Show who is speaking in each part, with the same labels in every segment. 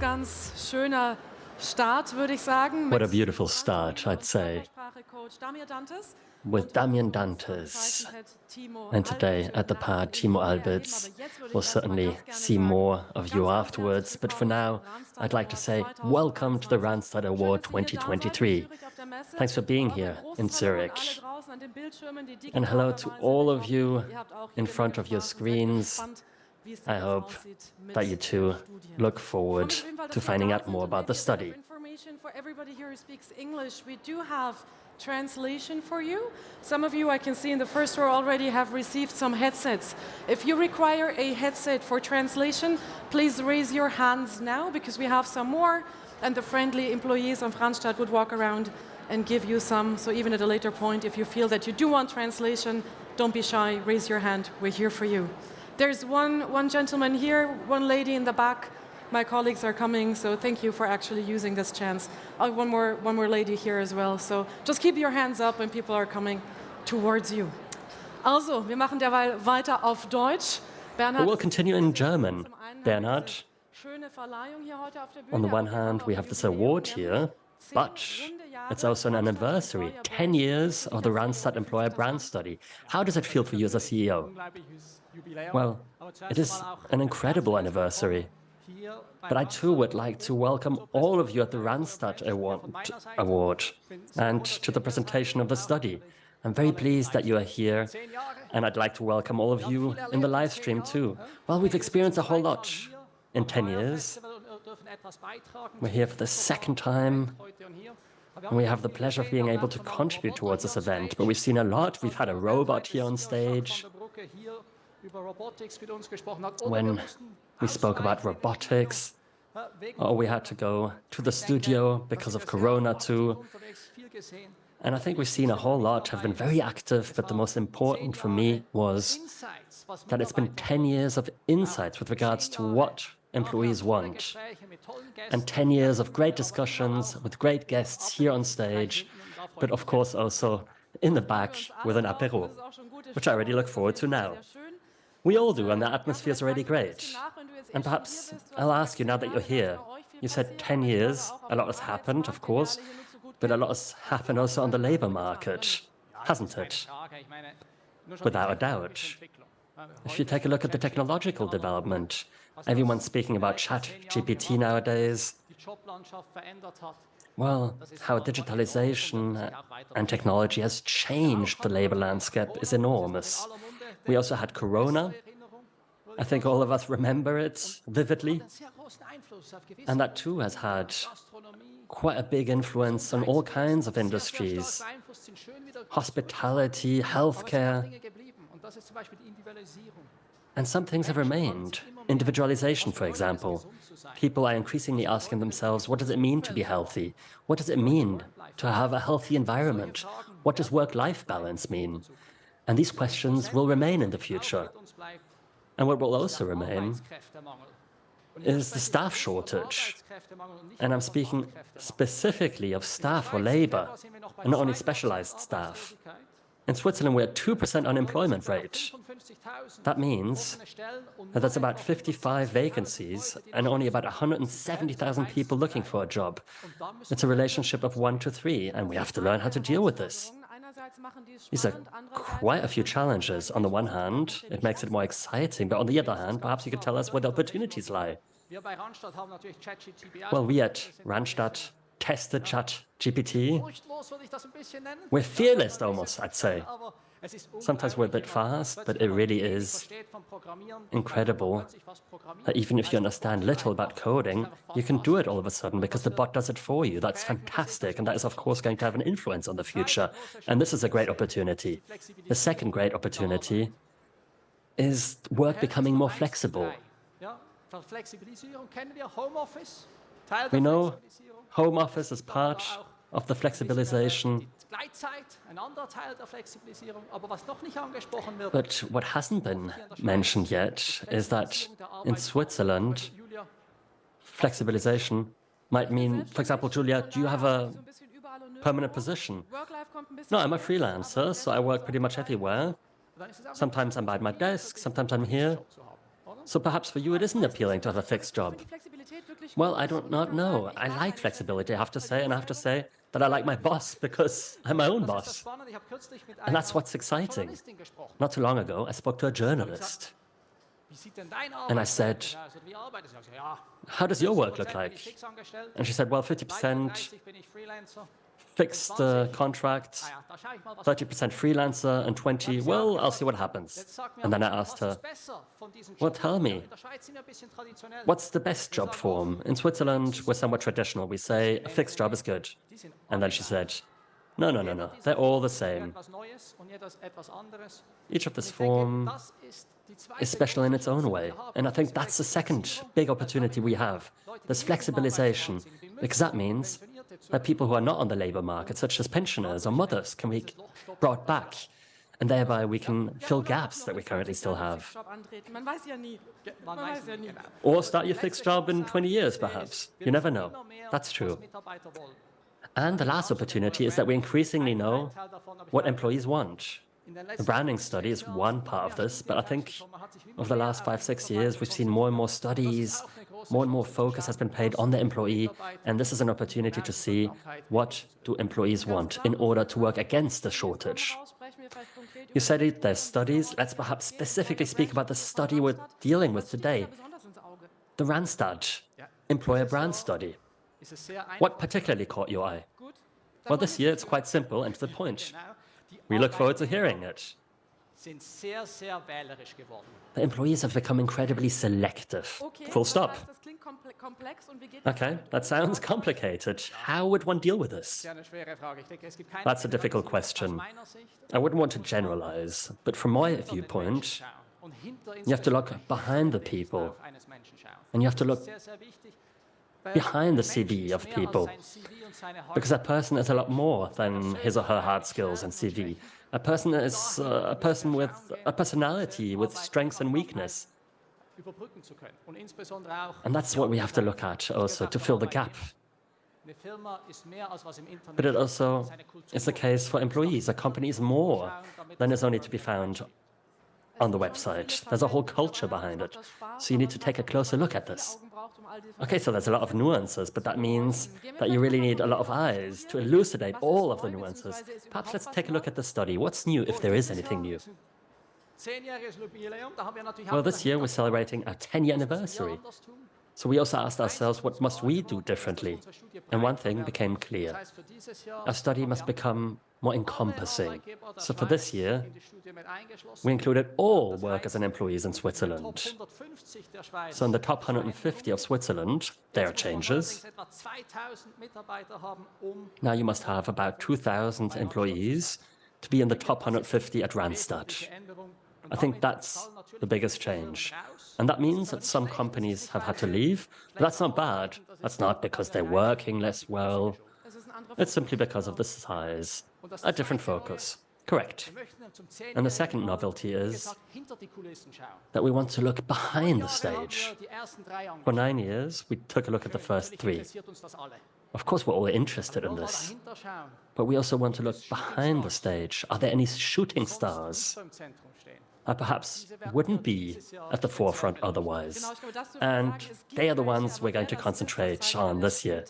Speaker 1: ganz schöner Start, würde ich sagen.
Speaker 2: What a beautiful start, I'd say, with Damien Dantes. And today at the pad, Timo Alberts. We'll certainly see more of you afterwards. But for now, I'd like to say welcome to the Randstad Award 2023. Thanks for being here in Zurich. And hello to all of you in front of your screens. I hope that you too look forward to finding out more about the study.
Speaker 1: Information for everybody here who speaks English. We do have translation for you. Some of you, I can see in the first row, already have received some headsets. If you require a headset for translation, please raise your hands now, because we have some more, and the friendly employees of Randstad would walk around and give you some. So even at a later point, if you feel that you do want translation, don't be shy, raise your hand. We're here for you. There's one gentleman here, one lady in the back. My colleagues are coming, so thank you for actually using this chance. One more lady here as well. So just keep your hands up when people are coming towards you. Also, wir machen derweil weiter auf Deutsch.
Speaker 2: But we'll continue in German. Bernhard, on the one hand, we have this award here, but it's also an anniversary, 10 years of the Randstad Employer Brand Study. How does it feel for you as a CEO? Well, it is an incredible anniversary. But I too would like to welcome all of you at the Randstad Award and to the presentation of the study. I'm very pleased that you are here, and I'd like to welcome all of you in the live stream too. Well, we've experienced a whole lot in 10 years. We're here for the second time, and we have the pleasure of being able to contribute towards this event. But we've seen a lot. We've had a robot here on stage. When we spoke about robotics, or we had to go to the studio because of Corona too. And I think we've seen a whole lot, have been very active, but the most important for me was that it's been 10 years of insights with regards to what employees want, and 10 years of great discussions with great guests here on stage, but of course also in the back with an apéro, which I already look forward to now. We all do, and the atmosphere is already great. And perhaps I'll ask you, now that you're here, you said 10 years, a lot has happened, of course, but a lot has happened also on the labor market, hasn't it? Without a doubt. If you take a look at the technological development, everyone's speaking about ChatGPT nowadays. Well, how digitalization and technology has changed the labor landscape is enormous. We also had Corona. I think all of us remember it vividly. And that too has had quite a big influence on all kinds of industries. Hospitality, healthcare. And some things have remained. Individualization, for example. People are increasingly asking themselves, what does it mean to be healthy? What does it mean to have a healthy environment? What does work-life balance mean? And these questions will remain in the future. And what will also remain is the staff shortage. And I'm speaking specifically of staff or labor, and not only specialized staff. In Switzerland, we're at 2% unemployment rate. That means that there's about 55 vacancies and only about 170,000 people looking for a job. It's a relationship of 1 to 3, and we have to learn how to deal with this. These are quite a few challenges. On the one hand, it makes it more exciting, but on the other hand, perhaps you could tell us where the opportunities lie. Well, we at Randstad tested ChatGPT. We're fearless almost, I'd say. Sometimes we're a bit fast, but it really is incredible that even if you understand little about coding, you can do it all of a sudden because the bot does it for you. That's fantastic, and that is, of course, going to have an influence on the future. And this is a great opportunity. The second great opportunity is work becoming more flexible. We know home office is part of the flexibilization. But what hasn't been mentioned yet is that in Switzerland, flexibilization might mean, for example, Julia, do you have a permanent position? No, I'm a freelancer, so I work pretty much everywhere. Sometimes I'm by my desk, sometimes I'm here. So perhaps for you it isn't appealing to have a fixed job. Well, I do not know. I like flexibility, I have to say, and I have to say that I like my boss because I'm my own boss. And that's what's exciting. Not too long ago, I spoke to a journalist. And I said, how does your work look like? And she said, well, 50% fixed contract, 30% freelancer, and 20, well, I'll see what happens. And then I asked her, well, tell me, what's the best job form? In Switzerland, we're somewhat traditional. We say a fixed job is good. And then she said, no, no, no, no, they're all the same. Each of this form is special in its own way. And I think that's the second big opportunity we have, this flexibilization, because that means that people who are not on the labor market, such as pensioners or mothers, can be brought back. And thereby we can fill gaps that we currently still have. Or start your fixed job in 20 years, perhaps. You never know. That's true. And the last opportunity is that we increasingly know what employees want. The branding study is one part of this, but I think over the last 5-6 years, we've seen more and more studies, more and more focus has been paid on the employee, and this is an opportunity to see what do employees want in order to work against the shortage. You said it, there's studies. Let's perhaps specifically speak about the study we're dealing with today, the Randstad employer brand study. What particularly caught your eye? Well, this year it's quite simple and to the point. We look forward to hearing it. The employees have become incredibly selective. Full stop. Okay, that sounds complicated. How would one deal with this? That's a difficult question. I wouldn't want to generalize, but from my viewpoint, you have to look behind the people, and you have to look behind the CV of people, because a person is a lot more than his or her hard skills and CV. A person is a person with a personality, with strengths and weakness. And that's what we have to look at also to fill the gap. But it also is the case for employees. A company is more than is only to be found on the website. There's a whole culture behind it. So you need to take a closer look at this. Okay, so there's a lot of nuances, but that means that you really need a lot of eyes to elucidate all of the nuances. Perhaps let's take a look at the study. What's new, if there is anything new? Well, this year we're celebrating our 10-year anniversary. So we also asked ourselves, what must we do differently? And one thing became clear. Our study must become more encompassing. So for this year, we included all workers and employees in Switzerland. So in the top 150 of Switzerland, there are changes. Now you must have about 2,000 employees to be in the top 150 at Randstad. I think that's the biggest change. And that means that some companies have had to leave, but that's not bad. That's not because they're working less well. It's simply because of the size, a different focus. Correct. And the second novelty is that we want to look behind the stage. For 9 years, we took a look at the first 3. Of course, we're all interested in this, but we also want to look behind the stage. Are there any shooting stars? Perhaps wouldn't be at the forefront otherwise. And they are the ones we're going to concentrate on this year.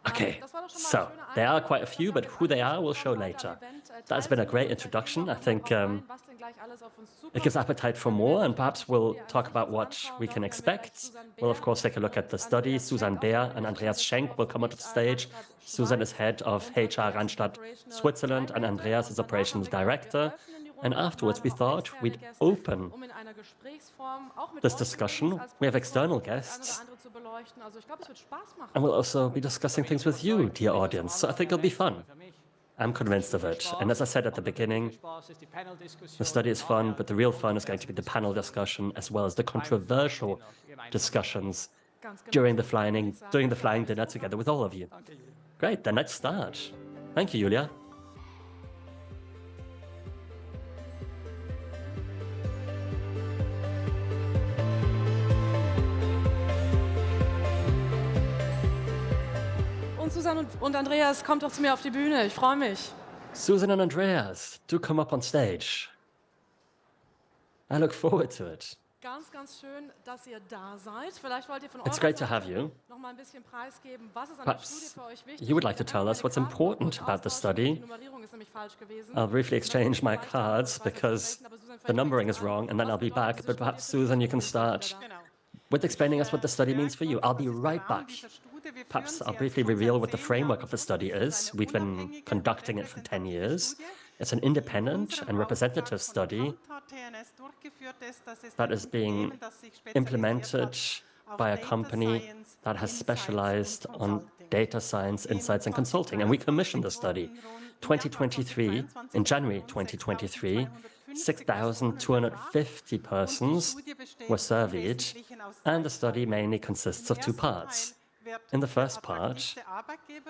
Speaker 2: Okay, so there are quite a few, but who they are we'll show later. That has been a great introduction. I think it gives appetite for more, and perhaps we'll talk about what we can expect. We'll, of course, take a look at the study. Susan Beer and Andreas Schenk will come onto the stage. Susan is head of HR Randstad Switzerland, and Andreas is operations director. And afterwards, we thought we'd open this discussion. We have external guests. And we'll also be discussing things with you, dear audience. So I think it'll be fun. I'm convinced of it. And as I said at the beginning, the study is fun, but the real fun is going to be the panel discussion as well as the controversial discussions during the flying dinner together with all of you. Great, then let's start. Thank you, Julia.
Speaker 1: Susan und Andreas, kommt doch zu mir auf die Bühne. Ich freue mich.
Speaker 2: Susan and Andreas, do come up on stage. I look forward to it.
Speaker 1: Ganz schön, dass ihr da seid. Vielleicht wollt ihr von
Speaker 2: It's
Speaker 1: eurer
Speaker 2: great to have
Speaker 1: Seite
Speaker 2: you.
Speaker 1: noch mal ein bisschen preisgeben, was ist an der Studie
Speaker 2: Perhaps
Speaker 1: für euch wichtig?
Speaker 2: you would like to
Speaker 1: Wir können
Speaker 2: tell us
Speaker 1: meine
Speaker 2: what's
Speaker 1: Karten noch kurz
Speaker 2: important about the
Speaker 1: austauschen. Die
Speaker 2: study.
Speaker 1: Nummerierung ist nämlich falsch gewesen.
Speaker 2: I'll briefly
Speaker 1: Ich möchte
Speaker 2: exchange
Speaker 1: nicht
Speaker 2: my
Speaker 1: gleich starten,
Speaker 2: cards
Speaker 1: das weiß jetzt
Speaker 2: because
Speaker 1: nicht, aber Susan,
Speaker 2: the
Speaker 1: vielleicht
Speaker 2: numbering
Speaker 1: fängst
Speaker 2: is
Speaker 1: du an.
Speaker 2: wrong, and then
Speaker 1: Was
Speaker 2: I'll be
Speaker 1: bedeutet
Speaker 2: back.
Speaker 1: diese
Speaker 2: But
Speaker 1: Studie
Speaker 2: perhaps,
Speaker 1: für dich?
Speaker 2: Susan, you
Speaker 1: Und
Speaker 2: can
Speaker 1: dann sind wir wieder
Speaker 2: start
Speaker 1: da.
Speaker 2: with explaining us what the study means for you. I'll be right back. Perhaps I'll briefly reveal what the framework of the study is. We've been conducting it for 10 years. It's an independent and representative study that is being implemented by a company that has specialized on data science, insights, and consulting. And we commissioned the study. 2023, in January 2023, 6,250 persons were surveyed, and the study mainly consists of two parts. In the first part,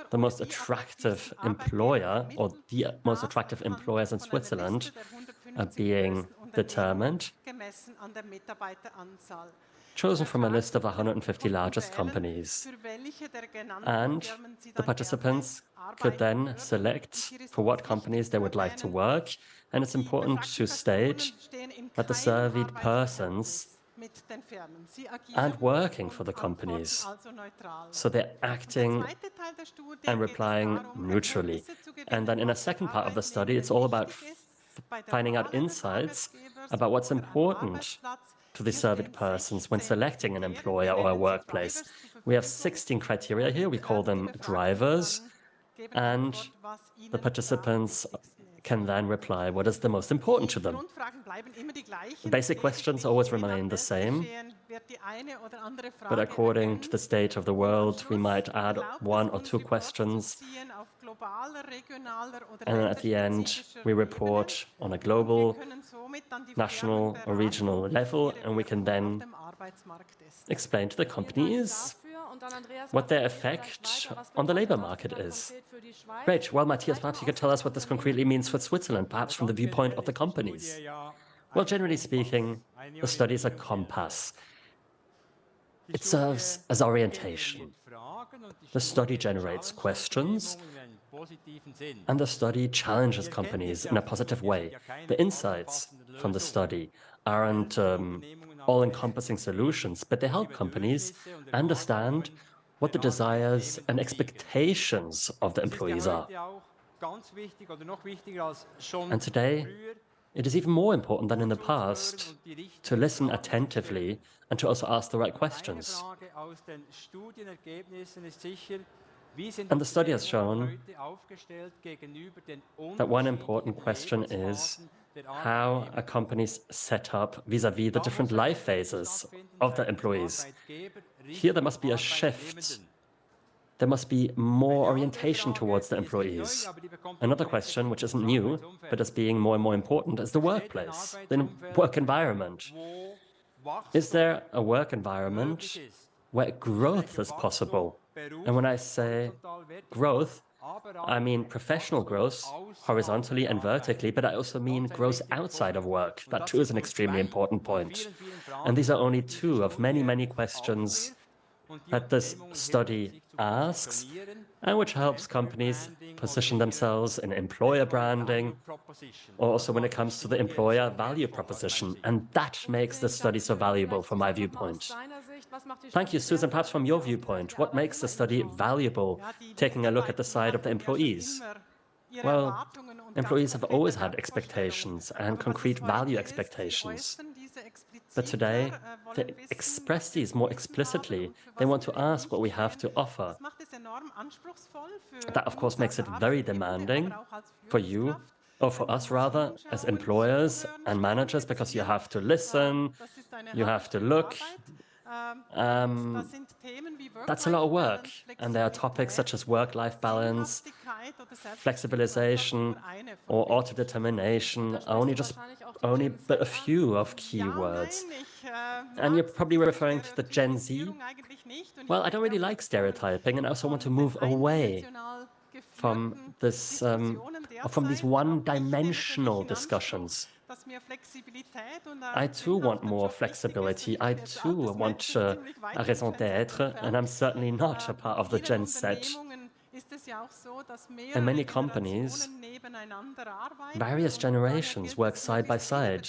Speaker 2: the most attractive employer, or the most attractive employers in Switzerland, are being determined, chosen from a list of 150 largest companies. And the participants could then select for what companies they would like to work. And it's important to state that the surveyed persons aren't working for the companies. So they're acting and replying neutrally. And then in a second part of the study, it's all about finding out insights about what's important to the surveyed persons when selecting an employer or a workplace. We have 16 criteria here. We call them drivers. And the participants can then reply what is the most important to them. The basic questions always remain the same, but according to the state of the world, we might add one or two questions, and then at the end, we report on a global, national, or regional level, and we can then explain to the companies what their effect on the labor market is. Great. Well, Matthias, perhaps you could tell us what this concretely means for Switzerland, perhaps from the viewpoint of the companies. Well, generally speaking, the study is a compass. It serves as orientation. The study generates questions, and the study challenges companies in a positive way. The insights from the study aren't all-encompassing solutions, but they help companies understand what the desires and expectations of the employees are. And today, it is even more important than in the past to listen attentively and to also ask the right questions. And the study has shown that one important question is how a company's set up vis-à-vis the different life phases of the employees. Here there must be a shift. There must be more orientation towards the employees. Another question, which isn't new, but is being more and more important, is the workplace, the work environment. Is there a work environment where growth is possible? And when I say growth, I mean professional growth, horizontally and vertically, but I also mean growth outside of work. That too is an extremely important point. And these are only two of many, many questions that this study asks, and which helps companies position themselves in employer branding, or also when it comes to the employer value proposition. And that makes this study so valuable from my viewpoint. Thank you, Susan. Perhaps from your viewpoint, what makes the study valuable, taking a look at the side of the employees? Well, employees have always had expectations and concrete value expectations. But today, they express these more explicitly. They want to ask what we have to offer. That, of course, makes it very demanding for you, or for us rather, as employers and managers, because you have to listen, you have to look. That's a lot of work. And there are topics such as work-life balance, flexibilization, or auto-determination, only but a few of keywords. And you're probably referring to the Gen Z. Well, I don't really like stereotyping, and I also want to move away from this, from these one-dimensional discussions. I too want more flexibility. I too want a raison d'être, and I'm certainly not a part of the Gen Z. In many companies, various generations work side by side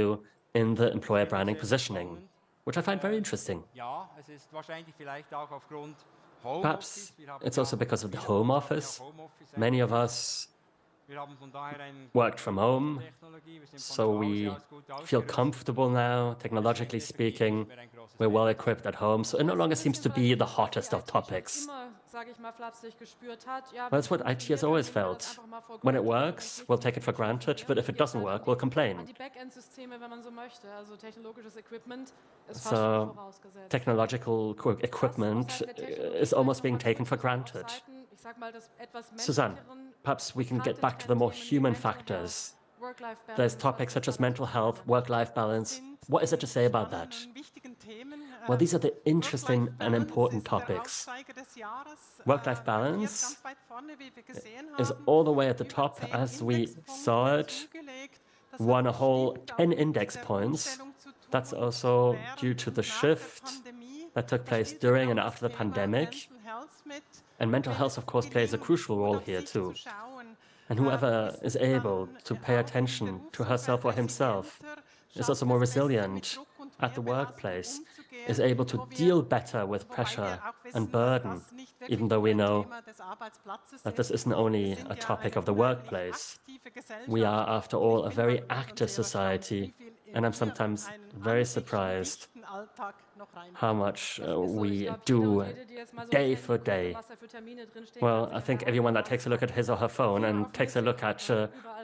Speaker 2: value in the employer branding positioning, which I find very interesting.
Speaker 3: Ja, es ist wahrscheinlich vielleicht auch aufgrund
Speaker 2: Perhaps
Speaker 3: Homeoffice. Wir haben
Speaker 2: it's
Speaker 3: ja
Speaker 2: also because of the
Speaker 3: viele
Speaker 2: home
Speaker 3: von uns haben ja
Speaker 2: office.
Speaker 3: Homeoffice
Speaker 2: Many of
Speaker 3: eigentlich.
Speaker 2: us worked from home, so we feel comfortable now, technologically speaking. We're well equipped at home, so it no longer seems to be the hottest of topics. Well, that's what IT has always felt. When it works, we'll take it for granted, but if it doesn't work, we'll complain. So technological equipment is almost being taken for granted. Suzanne, perhaps we can get back to the more human factors. There's topics such as mental health, work-life balance. What is it to say about that? Well, these are the interesting and important topics. Work-life balance is all the way at the top, as we saw it, won a whole 10 index points. That's also due to the shift that took place during and after the pandemic. And mental health, of course, plays a crucial role here too. And whoever is able to pay attention to herself or himself is also more resilient at the workplace, is able to deal better with pressure and burden, even though we know that this isn't only a topic of the workplace. We are, after all, a very active society, and I'm sometimes very surprised how much we do day for day. Well, I think everyone that takes a look at his or her phone and takes a look at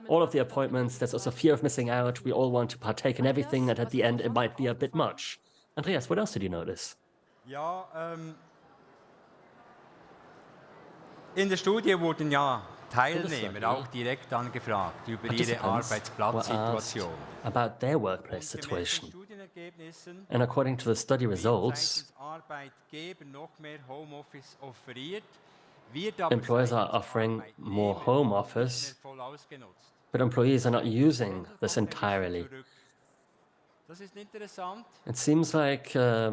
Speaker 2: all of the appointments, there's also fear of missing out. We all want to partake in everything, and at the end, it might be a bit much. Andreas, what else did you notice?
Speaker 3: Ja, in der Studie wurden ja Teilnehmer auch direkt angefragt über ihre Arbeitsplatzsituation.
Speaker 2: About their workplace situation. And according to the study results, employers are offering more home office, but employees are not using this entirely. It seems like a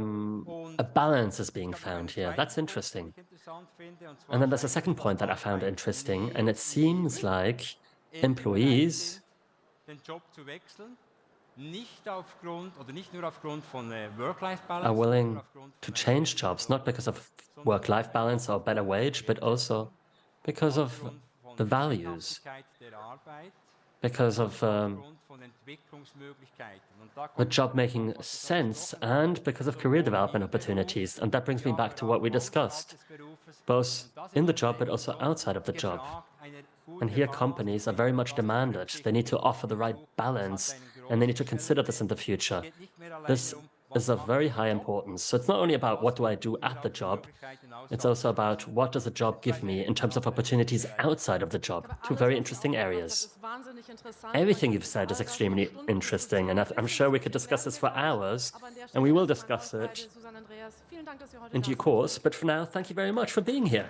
Speaker 2: balance is being found here. That's interesting. And then there's a second point that I found interesting, and it seems like employees are willing to change jobs, not because of work-life balance or better wage, but also because of the values, because of the job making sense, and because of career development opportunities. And that brings me back to what we discussed, both in the job but also outside of the job. And here companies are very much demanded. They need to offer the right balance, and they need to consider this in the future. This is of very high importance. So it's not only about what do I do at the job, it's also about what does the job give me in terms of opportunities outside of the job. Two very interesting areas. Everything you've said is extremely interesting, and I'm sure we could discuss this for hours, and we will discuss it in due course. But for now, thank you very much for being here.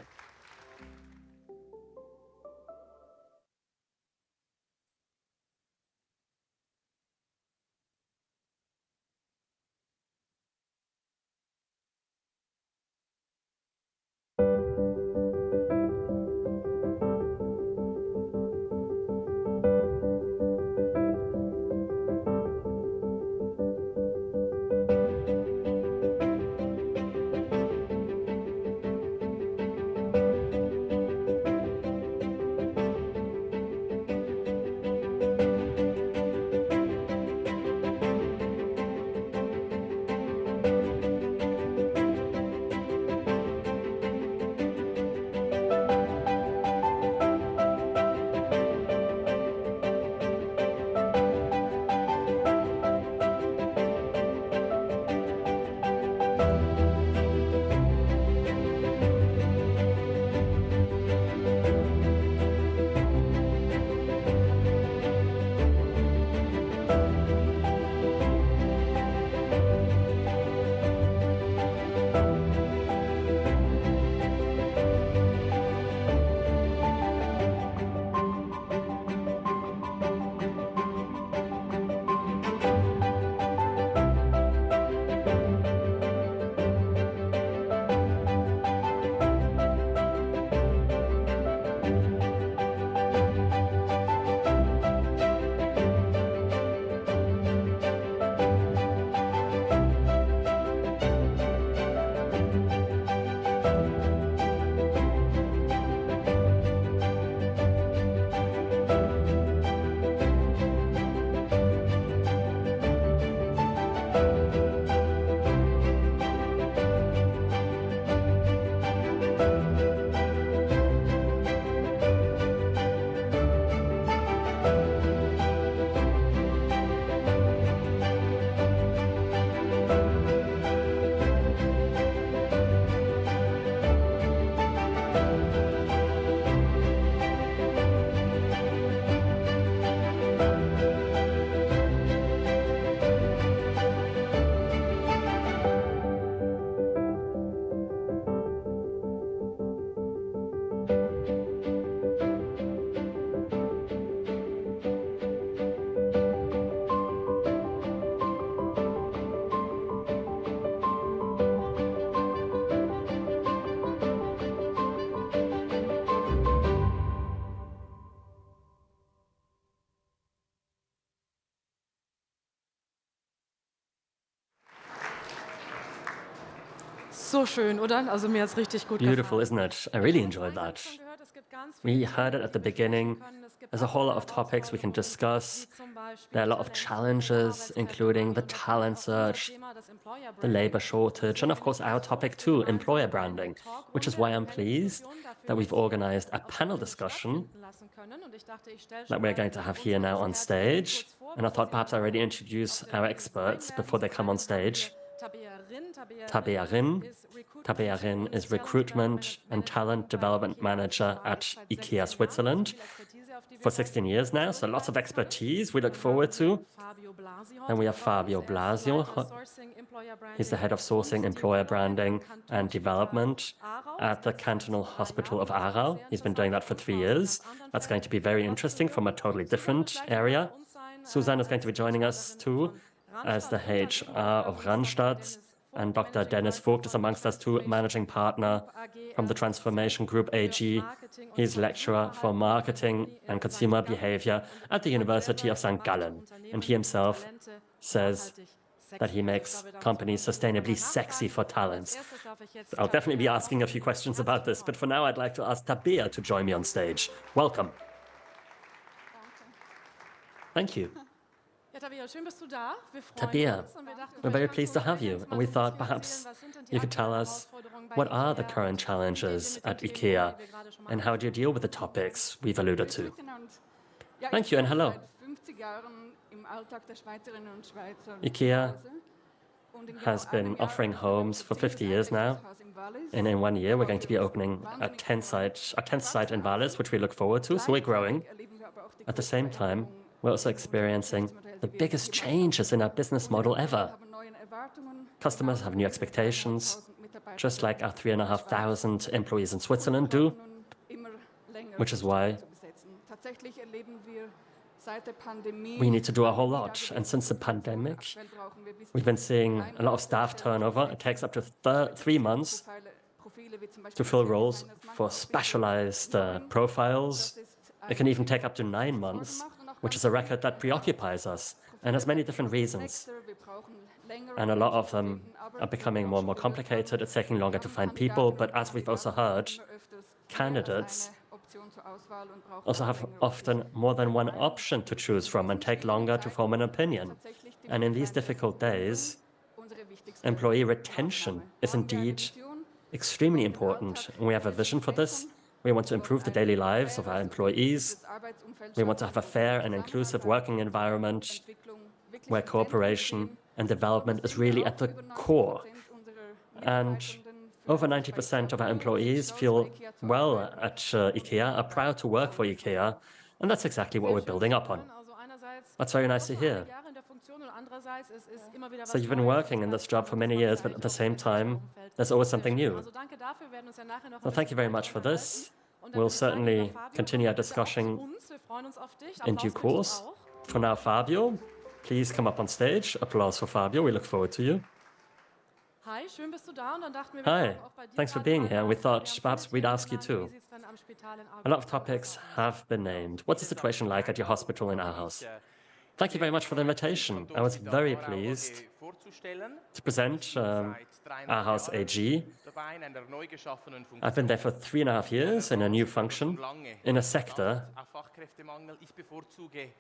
Speaker 1: so schön, oder? Also mir hat's richtig gut
Speaker 2: Beautiful,
Speaker 1: gefallen.
Speaker 2: isn't it? I really enjoyed that. We heard it at the beginning. There's a whole lot of topics we can discuss. There are a lot of challenges, including the talent search, the labor shortage, and of course our topic too, employer branding, which is why I'm pleased that we've organized a panel discussion that we're going to have here now on stage. And I thought perhaps I already introduce our experts before they come on stage. Tabea Rin is Recruitment and Talent Development Manager at IKEA Switzerland for 16 years now, so lots of expertise we look forward to. And we have Fabio Blasio. He's the head of sourcing, employer branding, and development at the Cantonal Hospital of Aarau. He's been doing that for 3 years. That's going to be very interesting from a totally different area. Susanne is going to be joining us too as the HR of Randstad. And Dr. Dennis Vogt is amongst us too, managing partner from the Transformation Group AG. He's lecturer for marketing and consumer behavior at the University of St. Gallen. And he himself says that he makes companies sustainably sexy for talents. So I'll definitely be asking a few questions about this, but for now I'd like to ask Tabea to join me on stage. Welcome. Thank you. Tabea, we're very pleased to have you, and we thought perhaps you could tell us what are the current challenges at IKEA and how do you deal with the topics we've alluded to? Thank you and hello. IKEA has been offering homes for 50 years now, and in 1 year we're going to be opening a 10th site in Wallis, which we look forward to, so we're growing. At the same time, we're also experiencing the biggest changes in our business model ever. Customers have new expectations, just like our 3,500 employees in Switzerland do, which is why we need to do a whole lot. And since the pandemic, we've been seeing a lot of staff turnover. It takes up to 3 months to fill roles for specialized profiles. It can even take up to 9 months, which is a record that preoccupies us and has many different reasons. And a lot of them are becoming more and more complicated. It's taking longer to find people, but as we've also heard, candidates also have often more than one option to choose from and take longer to form an opinion. And in these difficult days, employee retention is indeed extremely important. And we have a vision for this. We want to improve the daily lives of our employees. We want to have a fair and inclusive working environment where cooperation and development is really at the core. And over 90% of our employees feel well at IKEA, are proud to work for IKEA, and that's exactly what we're building up on. That's very nice to hear. So you've been working in this job for many years, but at the same time, there's always something new. So thank you very much for this. We'll certainly continue our discussion in due course. For now, Fabio, please come up on stage. Applause for Fabio. We look forward to you. Hi, thanks for being here. We thought perhaps we'd ask you too. A lot of topics have been named. What's the situation like at your hospital in Aarhus? Thank you very much for the invitation. I was very pleased to present Aarhus AG. I've been there for 3.5 years in a new function, in a sector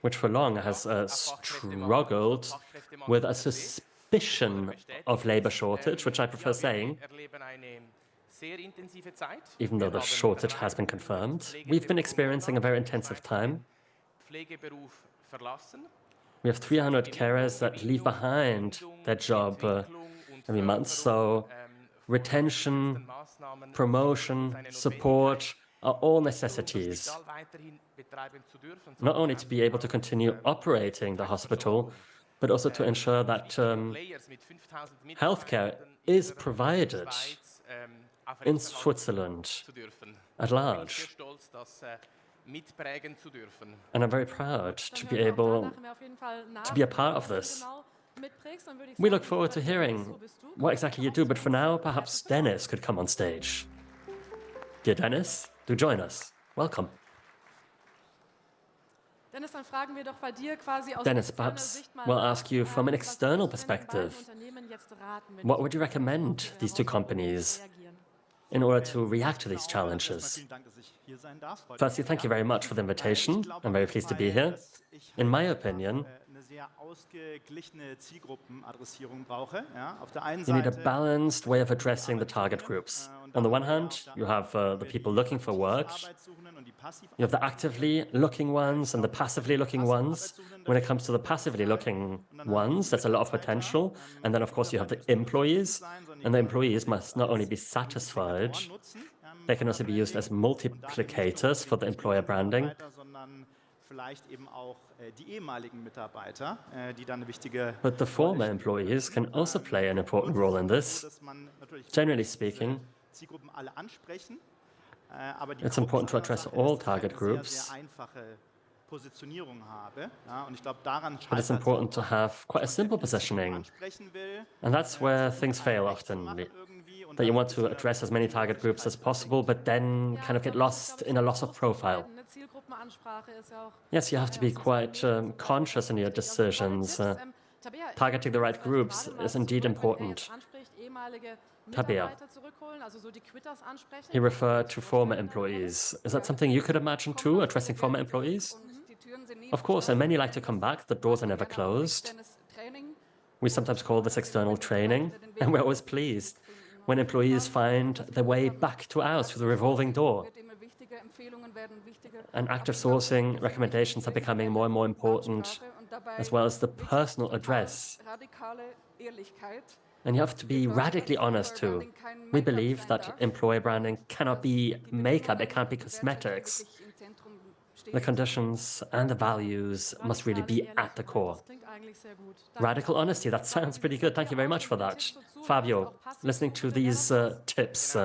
Speaker 2: which for long has struggled with a suspicion of labor shortage, which I prefer saying, even though the shortage has been confirmed. We've been experiencing a very intensive time. We have 300 carers that leave behind their job every month. So retention, promotion, support are all necessities. Not only to be able to continue operating the hospital, but also to ensure that healthcare is provided in Switzerland at large. And I'm very proud to be able to be a part of this. We look forward to hearing what exactly you do, but for now, perhaps Dennis could come on stage. Dear Dennis, do join us. Welcome.
Speaker 1: Dennis, dann fragen wir doch bei dir quasi aus
Speaker 2: Dennis,
Speaker 1: externer
Speaker 2: perhaps
Speaker 1: Sicht mal
Speaker 2: we'll
Speaker 1: nach,
Speaker 2: ask you from an
Speaker 1: was
Speaker 2: external
Speaker 1: würdest du denn den beiden
Speaker 2: perspective.
Speaker 1: Unternehmen jetzt raten, wenn
Speaker 2: What
Speaker 1: die
Speaker 2: would you
Speaker 1: auf
Speaker 2: recommend
Speaker 1: diese
Speaker 2: these two
Speaker 1: Herausforderung
Speaker 2: companies
Speaker 1: reagieren?
Speaker 2: in order to react to these challenges? Firstly, thank you very much for the invitation. I'm very pleased to be here. In my opinion, you need a balanced way of addressing the target groups. On the one hand, you have the people looking for work. You have the actively looking ones and the passively looking ones. When it comes to the passively looking ones, there's a lot of potential. And then, of course, you have the employees. And the employees must not only be satisfied, they can also be used as multiplicators for the employer branding. But the former employees can also play an important role in this. Generally speaking, it's important to address all target groups, but it's important to have quite a simple positioning. And that's where things fail often, that you want to address as many target groups as possible, but then kind of get lost in a loss of profile.
Speaker 1: Eine Zielgruppenansprache ist ja auch
Speaker 2: Yes, you have to be quite conscious in your decisions. Targeting the right groups is indeed important. Tabea, he referred to former employees. Is that something you could imagine too, addressing former employees? Of course, and many like to come back. The doors are never closed. We sometimes call this external training, and we're always pleased when employees find their way back to ours through the revolving door. And active sourcing recommendations are becoming more and more important, as well as the personal address. And you have to be radically honest too. We believe that employer branding cannot be makeup, it can't be cosmetics. The conditions and the values must really be at the core. Radical honesty, that sounds pretty good. Thank you very much for that. Fabio, listening to these tips.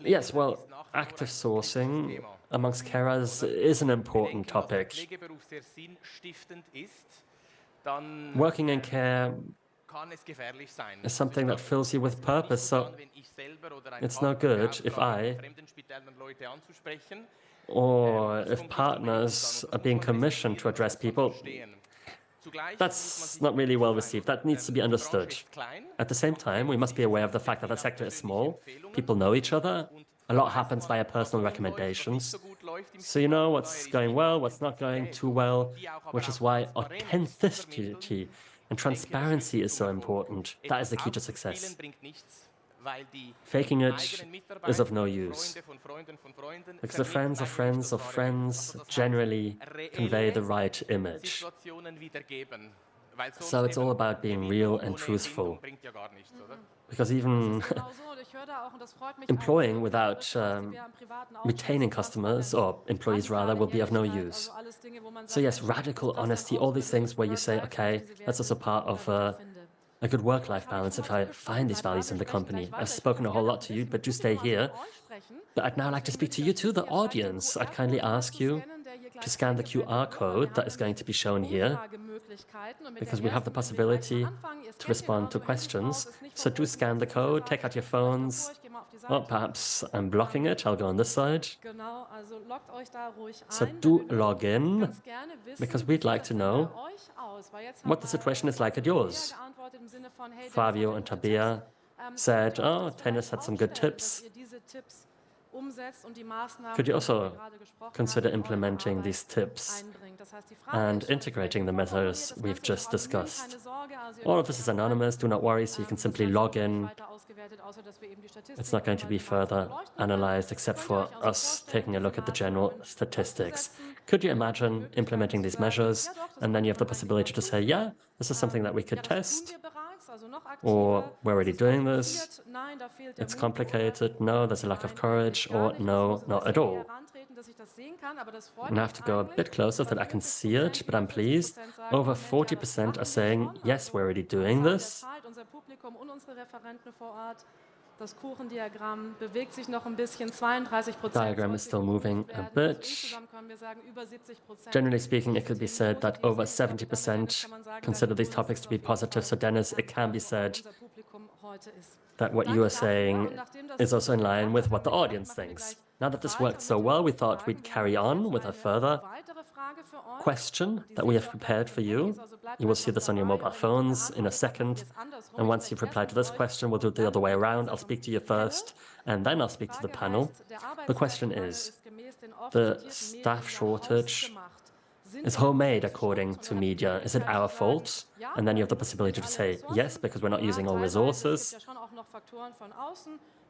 Speaker 2: Yes, well, active sourcing amongst carers is an important topic. Working in care is something that fills you with purpose, so it's no good if I or if partners are being commissioned to address people. That's not really well received. That needs to be understood. At the same time, we must be aware of the fact that the sector is small. People know each other. A lot happens via personal recommendations. So you know what's going well, what's not going too well, which is why authenticity and transparency is so important. That is the key to success. Faking it is of no use, because the friends of friends generally convey the right image. So it's all about being real and truthful. Because even employing without retaining customers, or employees rather, will be of no use. So yes, radical honesty, all these things where you say, okay, that's also part of a good work-life balance if I find these values in the company. I've spoken a whole lot to you, but do stay here. But I'd now like to speak to you too, the audience. I'd kindly ask you to scan the QR code that is going to be shown here, because we have the possibility to respond to questions. So do scan the code, take out your phones. Or perhaps I'm blocking it, I'll go on this side. So do log in, because we'd like to know what the situation is like at yours. Fabio and Tabea said, oh, Tennis had some good tips. Could you also consider implementing these tips and integrating the measures we've just discussed? All of this is anonymous, do not worry, so you can simply log in. It's not going to be further analyzed except for us taking a look at the general statistics. Could you imagine implementing these measures, and then you have the possibility to say, yeah, this is something that we could test, or we're already doing this, it's complicated, no, there's a lack of courage, or no, not at all. And I have to go a bit closer so that I can see it, but I'm pleased. Over 40% are saying, yes, we're already doing this.
Speaker 1: Das Kuchendiagramm bewegt sich noch ein bisschen, 32%.
Speaker 2: Diagram is still moving a bit.
Speaker 1: Insgesamt können wir sagen, über 70%.
Speaker 2: Generally speaking, it could be said that over 70% consider these topics to be positive. So Dennis, it can be said
Speaker 1: Unser Publikum heute ist.
Speaker 2: that what you are saying is also in line with what the audience thinks. Now that this worked so well, we thought we'd carry on with a further question that we have prepared for you. You will see this on your mobile phones in a second. And once you've replied to this question, we'll do it the other way around. I'll speak to you first, and then I'll speak to the panel. The question is, the staff shortage is homemade according to media. Is it our fault? And then you have the possibility to say yes, because we're not using all resources.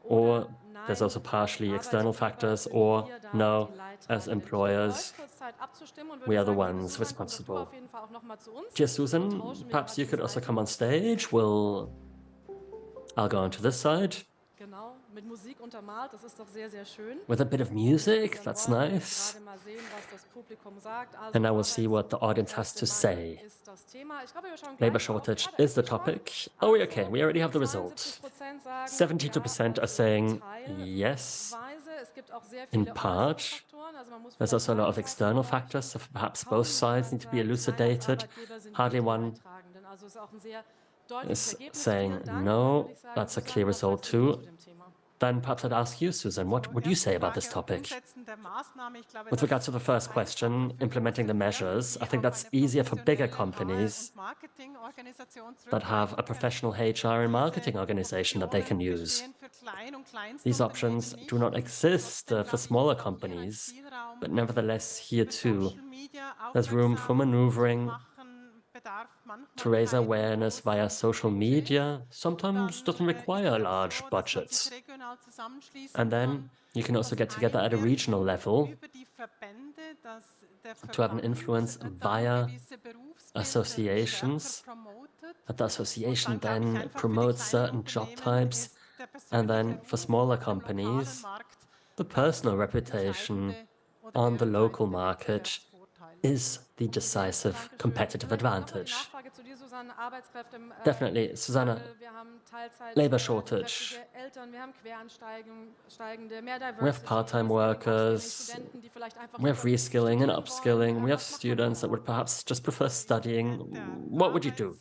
Speaker 2: Or there's also partially external factors, or no, as employers, we are the ones responsible. Dear Susan, perhaps you could also come on stage. I'll go on to this side.
Speaker 1: Genau, mit Musik untermalt, das ist doch sehr, sehr schön.
Speaker 2: With a bit of music, that's nice.
Speaker 1: Gerade mal sehen, was das Publikum sagt. Also
Speaker 2: And now we'll see what the audience has to say.
Speaker 1: ist das Thema. Ich glaube, wir schauen
Speaker 2: Labor
Speaker 1: gleich drauf.
Speaker 2: shortage is the topic. Oh, okay, we already have the result. 72% are saying yes,
Speaker 1: Es gibt auch sehr
Speaker 2: in
Speaker 1: viele
Speaker 2: part.
Speaker 1: Faktoren. Also man muss
Speaker 2: There's also a lot of external factors, so perhaps both sides need to be elucidated. Hardly one
Speaker 1: Also ist auch ein sehr
Speaker 2: is saying no. That's a clear result too. Then perhaps I'd ask you, Susan, what would you say about this topic? With regards to the first question, implementing the measures, I think that's easier for bigger companies that have a professional HR and marketing organization that they can use. These options do not exist for smaller companies, but nevertheless, here too, there's room for maneuvering to raise awareness via social media. Sometimes doesn't require large budgets. And then you can also get together at a regional level to have an influence via associations. That the association then promotes certain job types. And then for smaller companies, the personal reputation on the local market is the decisive competitive advantage. Definitely, Susanna, labor shortage. We have part-time workers, we have reskilling and upskilling, we have students that would perhaps just prefer studying. What would you do?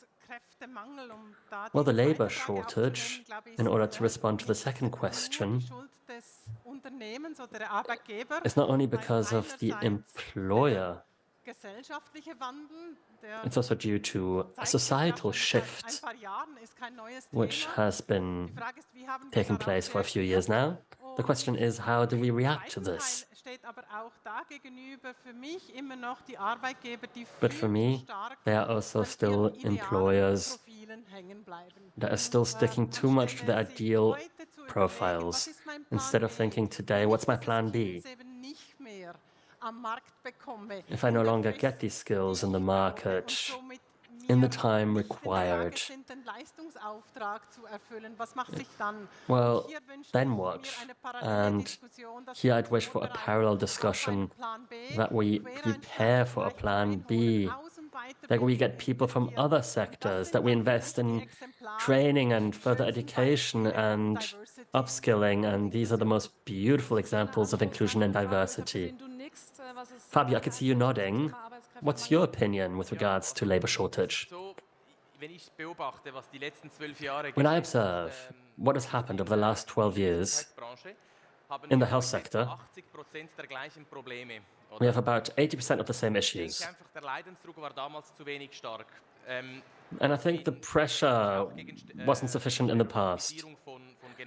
Speaker 2: Well, the labor shortage, in order to respond to the second question, is not only because of the employer, it's also due to a societal shift, which has been taking place for a few years now. The question is, how do we react to this? But for me, there are also still employers that are still sticking too much to the ideal profiles, instead of thinking today, what's my plan B? If I no longer get these skills in the market, in the time required, well, then what? And here I'd wish for a parallel discussion, that we prepare for a plan B, that we get people from other sectors, that we invest in training and further education and upskilling, and these are the most beautiful examples of inclusion and diversity. Fabio, I can see you nodding. What's your opinion with regards to labor shortage? When I observe what has happened over the last 12 years in the health sector, we have about 80% of the same issues. And I think the pressure wasn't sufficient in the past.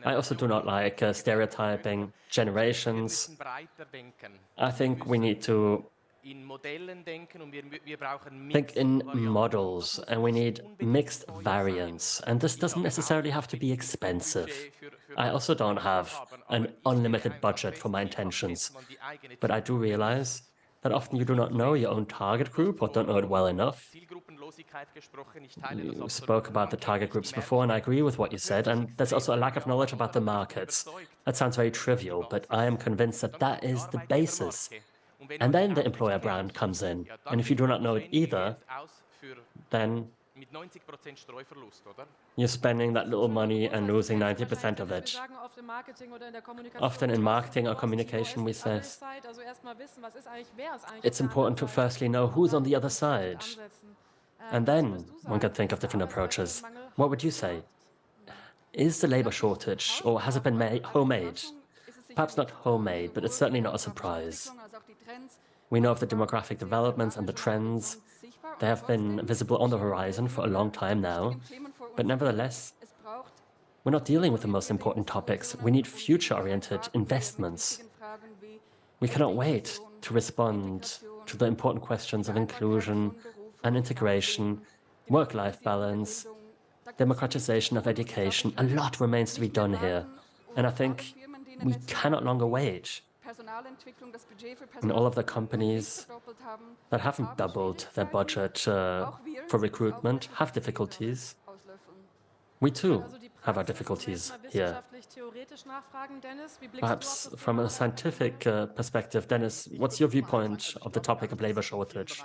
Speaker 2: I also do not like stereotyping generations. I think we need to think in models, and we need mixed variants. And this doesn't necessarily have to be expensive. I also don't have an unlimited budget for my intentions, but I do realize that often you do not know your own target group or don't know it well enough. You spoke about the target groups before, and I agree with what you said, and there's also a lack of knowledge about the markets. That sounds very trivial, but I am convinced that that is the basis. And then the employer brand comes in, and if you do not know it either, then
Speaker 4: mit 90% Streuverlust, oder?
Speaker 2: You're spending that little money and losing 90% of it. Often in marketing or communication, we say it's important to firstly know who's on the other side. And then one can think of different approaches. What would you say? Is the labor shortage, or has it been homemade? Perhaps not homemade, but it's certainly not a surprise. We know of the demographic developments and the trends. They have been visible on the horizon for a long time now. But nevertheless, we're not dealing with the most important topics. We need future-oriented investments. We cannot wait to respond to the important questions of inclusion and integration, work-life balance, democratization of education. A lot remains to be done here. And I think we cannot longer wait. And all of the companies that haven't doubled their budget for recruitment have difficulties. We too have our difficulties here. Perhaps from a scientific perspective, Dennis, what's your viewpoint of the topic of labor shortage?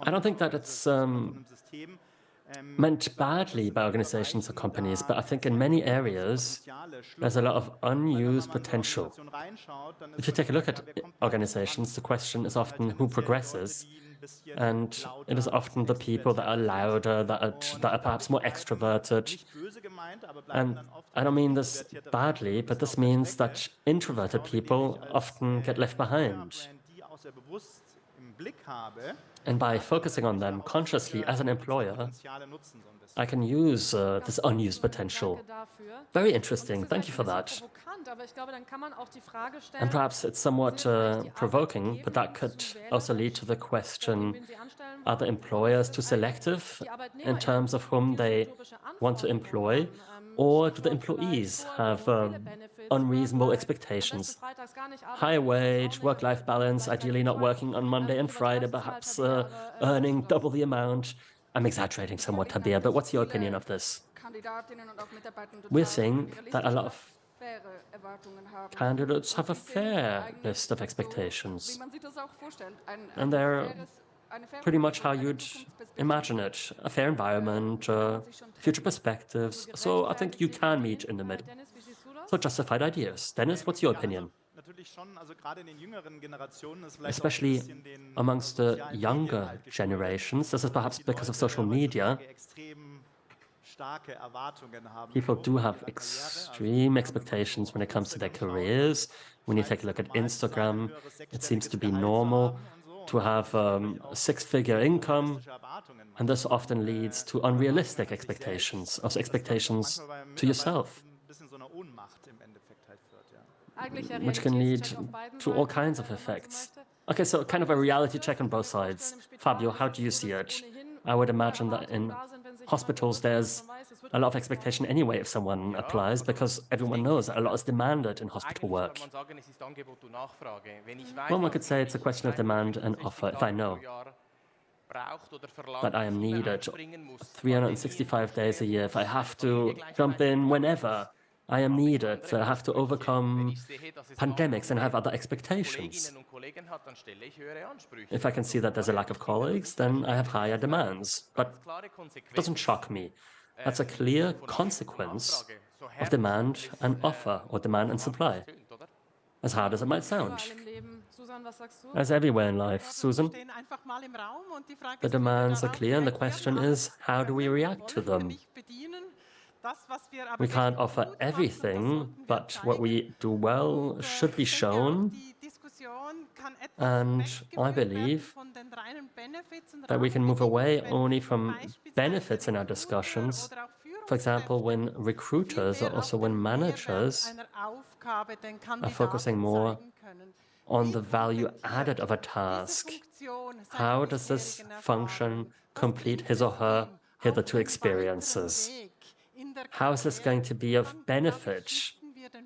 Speaker 2: I don't think that it's meant badly by organizations or companies, but I think in many areas there's a lot of unused potential. If you take a look at organizations, the question is often who progresses, and it is often the people that are louder, that are perhaps more extroverted. And I don't mean this badly, but this means that introverted people often get left behind. And by focusing on them consciously as an employer, I can use this unused potential. Very interesting. Thank you for that. And perhaps it's somewhat provoking, but that could also lead to the question, are the employers too selective in terms of whom they want to employ? Or do the employees have unreasonable expectations? High wage, work-life balance, ideally not working on Monday and Friday, perhaps earning double the amount. I'm exaggerating somewhat, Tabea, but what's your opinion of this? We're seeing that a lot of candidates have a fair list of expectations. And they're pretty much how you'd imagine it. A fair environment, future perspectives. So I think you can meet in the middle. So justified ideas. Dennis, what's your opinion? Especially amongst the younger generations, this is perhaps because of social media. People do have extreme expectations when it comes to their careers. When you take a look at Instagram, it seems to be normal to have a six-figure income, and this often leads to unrealistic expectations, also expectations to yourself, which can lead to all kinds of effects. Okay, so kind of a reality check on both sides. Fabio, how do you see it? I would imagine that in hospitals there's a lot of expectation anyway if someone applies, because everyone knows that a lot is demanded in hospital work. Well, one could say it's a question of demand and offer. If I know that I am needed 365 days a year, if I have to jump in whenever I am needed, I have to overcome pandemics and have other expectations. If I can see that there's a lack of colleagues, then I have higher demands. But it doesn't shock me. That's a clear consequence of demand and offer, or demand and supply. As hard as it might sound. As everywhere in life, Susan, the demands are clear, and the question is, how do we react to them? We can't offer everything, but what we do well should be shown. And I believe that we can move away only from benefits in our discussions. For example, when recruiters or also when managers are focusing more on the value added of a task. How does this function complete his or her hitherto experiences? How is this going to be of benefit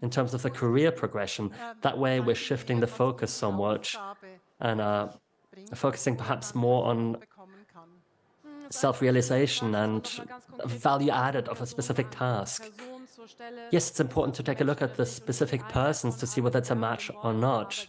Speaker 2: in terms of the career progression? That way we're shifting the focus somewhat and focusing perhaps more on self-realization and value added of a specific task. Yes, it's important to take a look at the specific persons to see whether it's a match or not.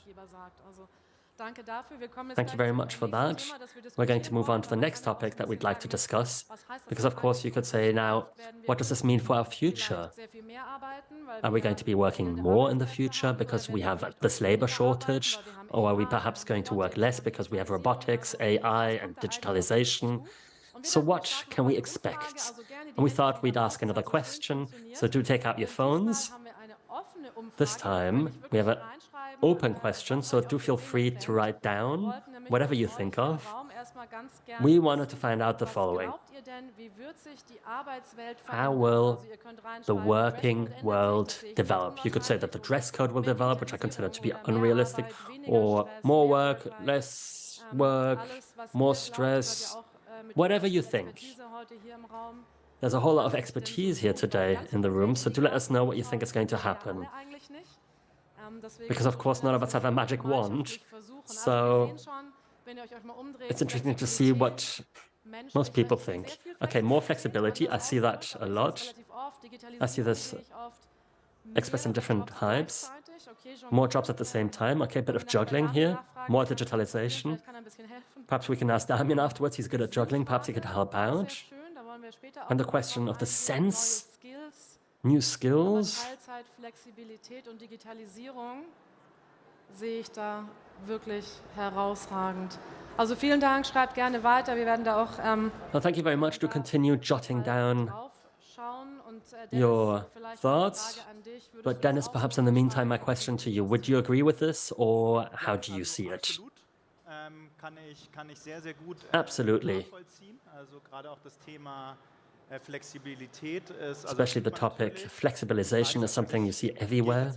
Speaker 1: Danke dafür. Wir kommen jetzt
Speaker 2: Thank you
Speaker 1: gleich
Speaker 2: very
Speaker 1: zum
Speaker 2: much for
Speaker 1: nächsten
Speaker 2: that.
Speaker 1: Thema, das wir
Speaker 2: We're going to
Speaker 1: diskutieren
Speaker 2: move on to the
Speaker 1: wollen.
Speaker 2: next
Speaker 1: Und dann
Speaker 2: topic that
Speaker 1: kann man
Speaker 2: we'd
Speaker 1: auch
Speaker 2: like to
Speaker 1: ein bisschen
Speaker 2: discuss.
Speaker 1: sagen, was heißt das
Speaker 2: Because, of
Speaker 1: jetzt
Speaker 2: course, you
Speaker 1: eigentlich
Speaker 2: could
Speaker 1: für
Speaker 2: say
Speaker 1: uns?
Speaker 2: now,
Speaker 1: Vielleicht werden wir
Speaker 2: what does this mean for our future?
Speaker 1: vielleicht sehr viel mehr arbeiten, weil
Speaker 2: Are we
Speaker 1: wir
Speaker 2: going to be working
Speaker 1: fehlende
Speaker 2: more in the
Speaker 1: Arbeitskräfte
Speaker 2: future
Speaker 1: haben, oder
Speaker 2: because we
Speaker 1: werden wir
Speaker 2: have
Speaker 1: vielleicht
Speaker 2: this
Speaker 1: auch
Speaker 2: labor
Speaker 1: weniger arbeiten,
Speaker 2: shortage?
Speaker 1: weil wir haben
Speaker 2: Or are we
Speaker 1: AI
Speaker 2: perhaps
Speaker 1: und
Speaker 2: going to work
Speaker 1: Robotics
Speaker 2: less
Speaker 1: und
Speaker 2: because we have
Speaker 1: Digitalisierung?
Speaker 2: robotics,
Speaker 1: Also,
Speaker 2: AI,
Speaker 1: was
Speaker 2: and
Speaker 1: kommt da eigentlich auf uns
Speaker 2: digitalization?
Speaker 1: zu? Und wir
Speaker 2: So,
Speaker 1: dachten, wir
Speaker 2: what
Speaker 1: starten
Speaker 2: can
Speaker 1: mal
Speaker 2: we
Speaker 1: mit einer Umfrage.
Speaker 2: expect?
Speaker 1: Also gerne die
Speaker 2: And we
Speaker 1: Hände
Speaker 2: thought
Speaker 1: gehen
Speaker 2: we'd
Speaker 1: nach
Speaker 2: ask
Speaker 1: oben, das
Speaker 2: another
Speaker 1: hat so schön
Speaker 2: question.
Speaker 1: funktioniert.
Speaker 2: So, do take out your
Speaker 1: Diesmal
Speaker 2: phones.
Speaker 1: haben wir eine offene Umfrage.
Speaker 2: This
Speaker 1: Da können
Speaker 2: time,
Speaker 1: nämlich
Speaker 2: we
Speaker 1: wirklich
Speaker 2: have an
Speaker 1: reinschreiben,
Speaker 2: open question,
Speaker 1: was
Speaker 2: so
Speaker 1: euch
Speaker 2: do
Speaker 1: auf der
Speaker 2: feel
Speaker 1: Seele
Speaker 2: free to
Speaker 1: brennt.
Speaker 2: write
Speaker 1: Wir
Speaker 2: down
Speaker 1: wollten nämlich
Speaker 2: whatever
Speaker 1: von
Speaker 2: you
Speaker 1: euch
Speaker 2: think
Speaker 1: hier im
Speaker 2: of.
Speaker 1: Raum erstmal ganz gern
Speaker 2: We wanted to
Speaker 1: wissen,
Speaker 2: find out the
Speaker 1: was
Speaker 2: following.
Speaker 1: glaubt ihr denn, wie wird sich die Arbeitswelt
Speaker 2: How
Speaker 1: verändern?
Speaker 2: will
Speaker 1: Also ihr könnt
Speaker 2: the
Speaker 1: reinschreiben,
Speaker 2: working
Speaker 1: Dresscode ändert sich, das
Speaker 2: world
Speaker 1: sehe ich als
Speaker 2: develop? You could say that
Speaker 1: unwahrscheinlich,
Speaker 2: the
Speaker 1: oder
Speaker 2: dress code will
Speaker 1: mehr
Speaker 2: develop, which I consider
Speaker 1: Digitalisierung
Speaker 2: to be
Speaker 1: oder mehr
Speaker 2: unrealistic,
Speaker 1: Arbeit, weniger
Speaker 2: or
Speaker 1: Stress,
Speaker 2: more
Speaker 1: mehr
Speaker 2: work,
Speaker 1: Work-Life.
Speaker 2: less work,
Speaker 1: Alles, was
Speaker 2: more
Speaker 1: ihr glaubt, ihr seid ja
Speaker 2: stress,
Speaker 1: auch mit
Speaker 2: whatever
Speaker 1: eurer
Speaker 2: you think.
Speaker 1: Expertise heute hier im Raum.
Speaker 2: There's a whole lot of
Speaker 1: Was sich denn so
Speaker 2: expertise here
Speaker 1: tut, weil
Speaker 2: today
Speaker 1: ganz so
Speaker 2: in the room,
Speaker 1: konkret
Speaker 2: so
Speaker 1: wie
Speaker 2: do
Speaker 1: die
Speaker 2: let us
Speaker 1: Daten
Speaker 2: know what you think
Speaker 1: ausschauen,
Speaker 2: is going to
Speaker 1: kennen wir ja
Speaker 2: happen.
Speaker 1: alle eigentlich nicht. Deswegen
Speaker 2: Because, of course, none of us
Speaker 1: müssen
Speaker 2: have a
Speaker 1: wir
Speaker 2: magic wand.
Speaker 1: gemeinschaftlich versuchen. Also wir
Speaker 2: So
Speaker 1: sehen schon, wenn ihr euch mal umdreht,
Speaker 2: it's interesting to see
Speaker 1: Flexibilität,
Speaker 2: what most people
Speaker 1: Ich sehe sehr
Speaker 2: think.
Speaker 1: viel
Speaker 2: Okay, more
Speaker 1: Flexibilität,
Speaker 2: flexibility. I
Speaker 1: anders
Speaker 2: see
Speaker 1: ausgedrückt,
Speaker 2: that a
Speaker 1: aber ich sehe es
Speaker 2: lot.
Speaker 1: relativ oft.
Speaker 2: I see
Speaker 1: Digitalisierung
Speaker 2: this
Speaker 1: sehe ich oft.
Speaker 2: expressed in
Speaker 1: Mehrere
Speaker 2: different
Speaker 1: Jobs
Speaker 2: types.
Speaker 1: gleichzeitig. Okay,
Speaker 2: More
Speaker 1: jonglieren.
Speaker 2: jobs at the same time. Okay, a bit
Speaker 1: Können wir
Speaker 2: of
Speaker 1: nachher bei
Speaker 2: juggling
Speaker 1: Daniel
Speaker 2: here.
Speaker 1: nachfragen,
Speaker 2: More
Speaker 1: der kann das jonglieren,
Speaker 2: digitalization.
Speaker 1: vielleicht kann er ein bisschen helfen.
Speaker 2: Perhaps we can ask Damien afterwards. He's good at juggling. Perhaps he could
Speaker 1: Sinnfrage,
Speaker 2: help
Speaker 1: auch sehr
Speaker 2: out.
Speaker 1: schön, da wollen wir später auch
Speaker 2: And the
Speaker 1: nochmal
Speaker 2: question
Speaker 1: drauf
Speaker 2: of the
Speaker 1: eingehen. Neue
Speaker 2: sense,
Speaker 1: Skills,
Speaker 2: new
Speaker 1: aber
Speaker 2: skills.
Speaker 1: Teilzeit, Flexibilität und Digitalisierung sehe ich da wirklich herausragend. Also vielen Dank, schreibt gerne weiter. Wir werden da auch
Speaker 2: Well, thank you very much. Do continue jotting down
Speaker 1: drauf schauen. Und
Speaker 2: your
Speaker 1: vielleicht
Speaker 2: thoughts.
Speaker 1: eine Frage an dich. Würdest du
Speaker 2: But
Speaker 1: das
Speaker 2: Dennis,
Speaker 1: auch
Speaker 2: perhaps
Speaker 1: so
Speaker 2: in the meantime, my
Speaker 1: unterschreiben,
Speaker 2: question
Speaker 1: wie
Speaker 2: to
Speaker 1: du
Speaker 2: you:
Speaker 1: siehst?
Speaker 2: would you agree with this, or how do you
Speaker 5: Also
Speaker 2: see it?
Speaker 5: absolut. Kann ich sehr, sehr gut
Speaker 2: Absolutely.
Speaker 5: nachvollziehen. Also gerade auch das Thema Flexibilität ist,
Speaker 2: Especially the topic flexibilization is something you see everywhere.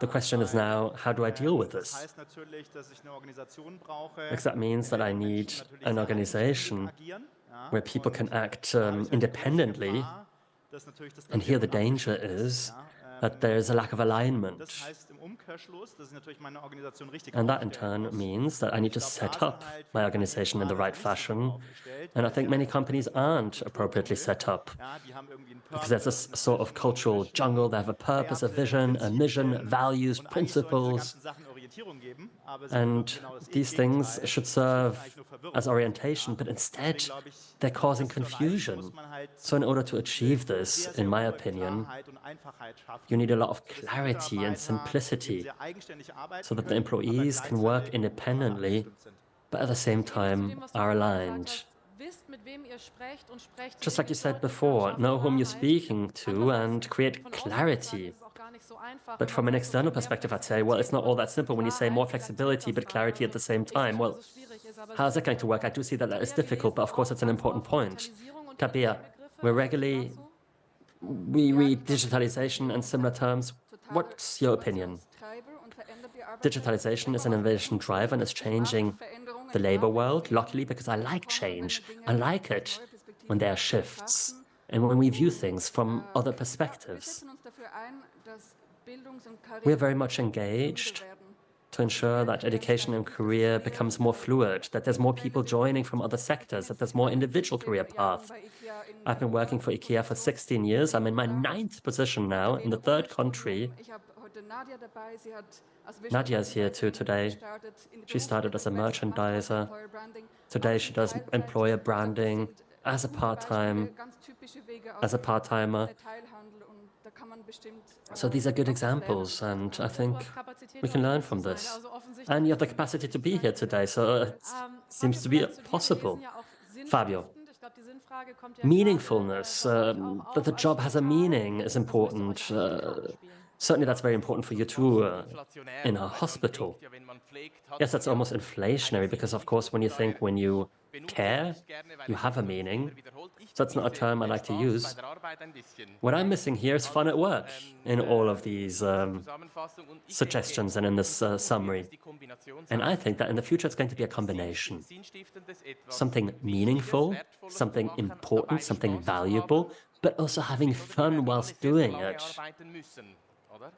Speaker 2: The question is now, how do I deal with
Speaker 5: Das
Speaker 2: this?
Speaker 5: heißt natürlich, dass ich eine Organisation brauche,
Speaker 2: Because that means that I
Speaker 5: in der
Speaker 2: need
Speaker 5: Menschen natürlich
Speaker 2: an
Speaker 5: sehr
Speaker 2: organization
Speaker 5: eigenständig agieren, ja,
Speaker 2: where people
Speaker 5: und
Speaker 2: can act
Speaker 5: da habe ich halt die große
Speaker 2: independently.
Speaker 5: Gefahr, dass natürlich das
Speaker 2: And
Speaker 5: Ganze
Speaker 2: here the
Speaker 5: unabgestimmt
Speaker 2: danger
Speaker 5: ist,
Speaker 2: is
Speaker 5: ja.
Speaker 2: that there is a lack of alignment.
Speaker 5: Das heißt im Umkehrschluss, dass ich natürlich meine Organisation richtig
Speaker 2: And that in
Speaker 5: aufstellen
Speaker 2: turn
Speaker 5: muss.
Speaker 2: means that I need to
Speaker 5: Ich glaube,
Speaker 2: set
Speaker 5: da sind
Speaker 2: up
Speaker 5: halt
Speaker 2: my
Speaker 5: viele
Speaker 2: organization in the
Speaker 5: Unternehmen
Speaker 2: right
Speaker 5: gerade nicht so gut
Speaker 2: fashion.
Speaker 5: aufgestellt,
Speaker 2: And I
Speaker 5: weil
Speaker 2: think
Speaker 5: sie
Speaker 2: many
Speaker 5: haben
Speaker 2: companies
Speaker 5: irgendwie so einen
Speaker 2: aren't appropriately
Speaker 5: Kulturdschungel.
Speaker 2: set up.
Speaker 5: Ja, die haben irgendwie einen
Speaker 2: Because there's
Speaker 5: Purpose,
Speaker 2: this
Speaker 5: eine
Speaker 2: sort of
Speaker 5: Vision,
Speaker 2: cultural
Speaker 5: Mission,
Speaker 2: jungle. They have a purpose, a
Speaker 5: Werte,
Speaker 2: vision, a mission,
Speaker 5: Prinzipien.
Speaker 2: values,
Speaker 5: Und eigentlich sollen diese
Speaker 2: principles.
Speaker 5: ganzen Sachen Orientierung geben, aber sie
Speaker 2: And
Speaker 5: bewirken genau das
Speaker 2: these things
Speaker 5: Gegenteil.
Speaker 2: should
Speaker 5: Sie
Speaker 2: serve
Speaker 5: stiften eigentlich nur Verwirrung.
Speaker 2: as orientation,
Speaker 5: Ja.
Speaker 2: but
Speaker 5: Deswegen
Speaker 2: instead
Speaker 5: glaube ich,
Speaker 2: they're
Speaker 5: um
Speaker 2: causing
Speaker 5: das zu erreichen,
Speaker 2: confusion.
Speaker 5: muss man halt
Speaker 2: So in order to achieve
Speaker 5: eine
Speaker 2: this,
Speaker 5: sehr,
Speaker 2: in
Speaker 5: sehr
Speaker 2: my
Speaker 5: hohe
Speaker 2: opinion,
Speaker 5: Klarheit und Einfachheit schaffen,
Speaker 2: you need a lot of
Speaker 5: sodass die
Speaker 2: clarity and
Speaker 5: Mitarbeiter eben
Speaker 2: simplicity
Speaker 5: sehr eigenständig arbeiten
Speaker 2: so that the
Speaker 5: können, aber
Speaker 2: employees can work
Speaker 5: gleichzeitig
Speaker 2: independently,
Speaker 5: abgestimmt sind.
Speaker 2: but at the same
Speaker 1: Ähnlich zu
Speaker 2: time
Speaker 1: dem, was du
Speaker 2: are
Speaker 1: vorhin gesagt
Speaker 2: aligned.
Speaker 1: hast, wisst, mit wem ihr sprecht und sprecht
Speaker 2: Just like you said
Speaker 1: zielgerichtet
Speaker 2: before,
Speaker 1: und
Speaker 2: know
Speaker 1: schafft
Speaker 2: whom you're
Speaker 1: Klarheit.
Speaker 2: speaking to
Speaker 1: Andererseits,
Speaker 2: and create
Speaker 1: von außen würde ich sagen,
Speaker 2: clarity.
Speaker 1: ist es auch gar nicht so einfach,
Speaker 2: But
Speaker 1: wenn
Speaker 2: from
Speaker 1: man
Speaker 2: an
Speaker 1: sagt, okay,
Speaker 2: external
Speaker 1: mehr
Speaker 2: perspective, I'd say, well, it's
Speaker 1: Flexibilität,
Speaker 2: not
Speaker 1: aber
Speaker 2: all that
Speaker 1: trotzdem
Speaker 2: simple when you say more
Speaker 1: Klarheit. Wie lange hält
Speaker 2: flexibility
Speaker 1: das
Speaker 2: but
Speaker 1: dann?
Speaker 2: clarity at
Speaker 1: Also
Speaker 2: the same
Speaker 1: ich sehe
Speaker 2: time.
Speaker 1: schon,
Speaker 2: Well,
Speaker 1: dass es schwierig ist, aber
Speaker 2: how is
Speaker 1: sicher
Speaker 2: that going
Speaker 1: ist
Speaker 2: to
Speaker 1: der
Speaker 2: work? I
Speaker 1: Punkt.
Speaker 2: do see that that is
Speaker 1: Tabea, wir
Speaker 2: difficult, but
Speaker 1: lesen
Speaker 2: of course
Speaker 1: auch
Speaker 2: it's an
Speaker 1: ganz
Speaker 2: important
Speaker 1: oft
Speaker 2: point.
Speaker 1: Digitalisierung und
Speaker 2: Tabea,
Speaker 1: ähnliche Begriffe.
Speaker 2: we're
Speaker 1: Was sagst du
Speaker 2: regularly
Speaker 1: dazu?
Speaker 2: we read digitalization and similar terms. What's your opinion? Digitalization is an innovation driver and it's changing the labor world, luckily, because I like change. I like it when there are shifts and when we view things from other perspectives. We are very much engaged to ensure that education and career becomes more fluid, that there's more people joining from other sectors, that there's more individual career paths. I've been working for IKEA for 16 years. I'm in my 9th position now in the 3rd country. Nadia is here too today. She started as a merchandiser. Today she does employer branding as a part-timer. So these are good examples, and I think we can learn from this. And you have the capacity to be here today, so it seems to be possible. Fabio, meaningfulness, that the job has a meaning is important. Certainly that's very important for you too in a hospital. Yes, that's almost inflationary because, of course, when you care, you have a meaning. So that's not a term I like to use. What I'm missing here is fun at work in all of these suggestions and in this summary. And I think that in the future it's going to be a combination. Something meaningful, something important, something valuable, but also having fun whilst doing it.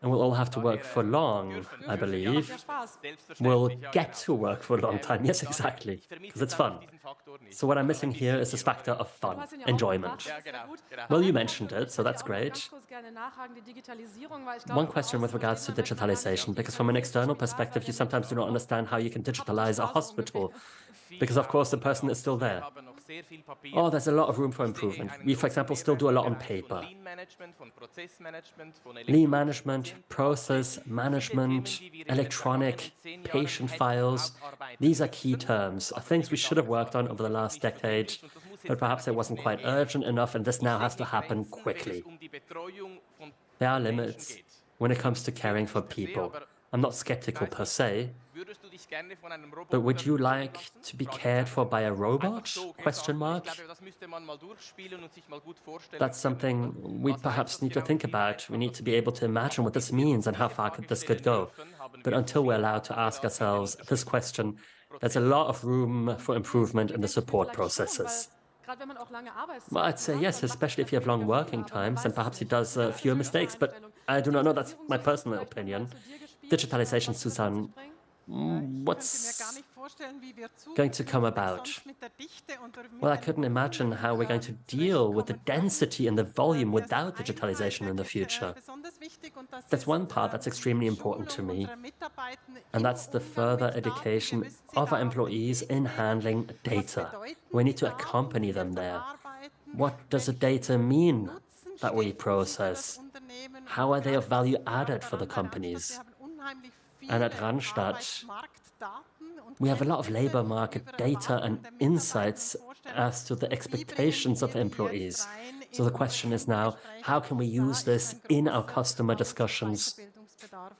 Speaker 2: and we'll all have to work for long, I believe.
Speaker 1: Ja, Spaß.
Speaker 2: We'll
Speaker 4: Selbstverständlich, ja,
Speaker 2: get
Speaker 4: genau.
Speaker 2: to work for a long time. Yes,
Speaker 4: Daher,
Speaker 2: exactly.
Speaker 4: ich vermisse
Speaker 2: Because it's
Speaker 4: jetzt einfach
Speaker 2: fun.
Speaker 4: diesen Faktor nicht.
Speaker 2: So what I'm
Speaker 4: Oder
Speaker 2: missing
Speaker 4: ein
Speaker 2: here
Speaker 4: bisschen
Speaker 2: is this
Speaker 4: hier, oder?
Speaker 2: factor of
Speaker 1: Du
Speaker 2: fun,
Speaker 1: hast ihn ja auch gebracht,
Speaker 2: enjoyment.
Speaker 1: das
Speaker 4: Ja,
Speaker 1: ist sehr
Speaker 4: genau,
Speaker 1: gut.
Speaker 4: genau.
Speaker 2: Well, you
Speaker 1: Eine
Speaker 2: mentioned
Speaker 1: Frage,
Speaker 2: it,
Speaker 1: ich
Speaker 2: so
Speaker 1: würde
Speaker 2: that's
Speaker 1: ja auch noch
Speaker 2: great.
Speaker 1: ganz kurz gerne nachhaken, die Digitalisierung, weil ich glaube,
Speaker 2: One
Speaker 1: von
Speaker 2: question with
Speaker 1: außen
Speaker 2: regards to
Speaker 1: versteht man manchmal gar nicht,
Speaker 2: digitalization, because from an
Speaker 1: digitalisiert
Speaker 2: external
Speaker 1: das Spital,
Speaker 2: perspective,
Speaker 1: weil
Speaker 2: you
Speaker 1: der
Speaker 2: sometimes do not
Speaker 1: Mitarbeiter
Speaker 2: understand how you can
Speaker 1: haptisch
Speaker 2: digitalize a
Speaker 1: war so ungefähr.
Speaker 2: hospital, because of course the person is still there. Oh, there's a lot of room for improvement. We, for example, still do a lot on paper. Lean management, process management, electronic, patient files. These are key terms, things we should have worked on over the last decade, but perhaps it wasn't quite urgent enough, and this now has to happen quickly. There are limits when it comes to caring for people. I'm not skeptical per se, but would you like to be cared for by a robot? Question mark. That's something we perhaps need to think about. We need to be able to imagine what this means and how far this could go. But until we're allowed to ask ourselves this question, there's a lot of room for improvement in the support processes.
Speaker 1: Gerade wenn man auch lange
Speaker 2: Well, I'd
Speaker 1: Arbeitszeiten
Speaker 2: say
Speaker 1: hat,
Speaker 2: yes,
Speaker 1: dann macht
Speaker 2: especially
Speaker 1: man
Speaker 2: if you have long
Speaker 1: vielleicht weniger
Speaker 2: working
Speaker 1: Fehler, aber man
Speaker 2: times, then
Speaker 1: weiß es
Speaker 2: perhaps he
Speaker 1: nicht.
Speaker 2: does
Speaker 1: Das ist
Speaker 2: fewer
Speaker 1: eine
Speaker 2: mistakes, but
Speaker 1: Einstellung.
Speaker 2: I do not know. That's
Speaker 1: Digitalisierung,
Speaker 2: my
Speaker 1: Susi,
Speaker 2: personal
Speaker 1: vielleicht noch mal
Speaker 2: opinion.
Speaker 1: zu dir gespielt.
Speaker 2: Digitalization,
Speaker 1: Was wird das mit sich
Speaker 2: Susan,
Speaker 1: bringen?
Speaker 6: Ich könnte mir gar
Speaker 2: what's
Speaker 6: nicht vorstellen, wie wir
Speaker 2: going to come
Speaker 6: zukünftig
Speaker 2: about?
Speaker 6: sonst mit der Dichte und mit
Speaker 2: Well, I
Speaker 6: dem
Speaker 2: couldn't imagine
Speaker 6: Volumen,
Speaker 2: how we're going to deal with the
Speaker 6: zurechtkommen würden.
Speaker 2: density and the volume
Speaker 6: Mir ist
Speaker 2: without
Speaker 6: ein Teil
Speaker 2: digitalization in the
Speaker 6: wirklich
Speaker 2: future.
Speaker 6: besonders wichtig und das
Speaker 2: That's
Speaker 6: ist
Speaker 2: one part that's
Speaker 6: die
Speaker 2: extremely important to
Speaker 6: Schulung
Speaker 2: me,
Speaker 6: unserer Mitarbeiter
Speaker 2: and
Speaker 6: im
Speaker 2: that's the
Speaker 6: Umgang
Speaker 2: further
Speaker 6: mit Daten. Wir
Speaker 2: education
Speaker 6: müssen sie
Speaker 2: of our
Speaker 6: da auf den
Speaker 2: employees
Speaker 6: Weg
Speaker 2: in
Speaker 6: nehmen.
Speaker 2: handling
Speaker 6: Was
Speaker 2: data.
Speaker 6: bedeuten
Speaker 2: We
Speaker 6: die
Speaker 2: need to
Speaker 6: Daten,
Speaker 2: accompany
Speaker 6: die wir
Speaker 2: them there.
Speaker 6: verarbeiten?
Speaker 2: What does the
Speaker 6: Welchen
Speaker 2: data mean
Speaker 6: Nutzen
Speaker 2: that we
Speaker 6: stiften sie für das
Speaker 2: process?
Speaker 6: Unternehmen? Und
Speaker 2: How are they
Speaker 6: gerade
Speaker 2: of value
Speaker 6: wir haben
Speaker 2: added for the
Speaker 6: daran bei Randstad, wir
Speaker 2: companies?
Speaker 6: haben unheimlich
Speaker 2: And at
Speaker 6: viele
Speaker 2: Randstad,
Speaker 6: Arbeitsmarktdaten und
Speaker 2: we have a lot of
Speaker 6: Kenntnisse
Speaker 2: labor market
Speaker 6: über
Speaker 2: data
Speaker 6: Erwartungen
Speaker 2: and
Speaker 6: der Mitarbeiter und
Speaker 2: insights
Speaker 6: Vorstellungen.
Speaker 2: as to the
Speaker 6: Und wie bringen
Speaker 2: expectations of
Speaker 6: wir die jetzt
Speaker 2: employees.
Speaker 6: rein
Speaker 2: So
Speaker 6: in
Speaker 2: the
Speaker 6: unsere
Speaker 2: question is now, how
Speaker 6: Kundengespräche?
Speaker 2: can we
Speaker 6: Da
Speaker 2: use
Speaker 6: ist
Speaker 2: this
Speaker 6: ein
Speaker 2: in our
Speaker 6: großer
Speaker 2: customer
Speaker 6: Aus- und
Speaker 2: discussions?
Speaker 6: Weiterbildungsbedarf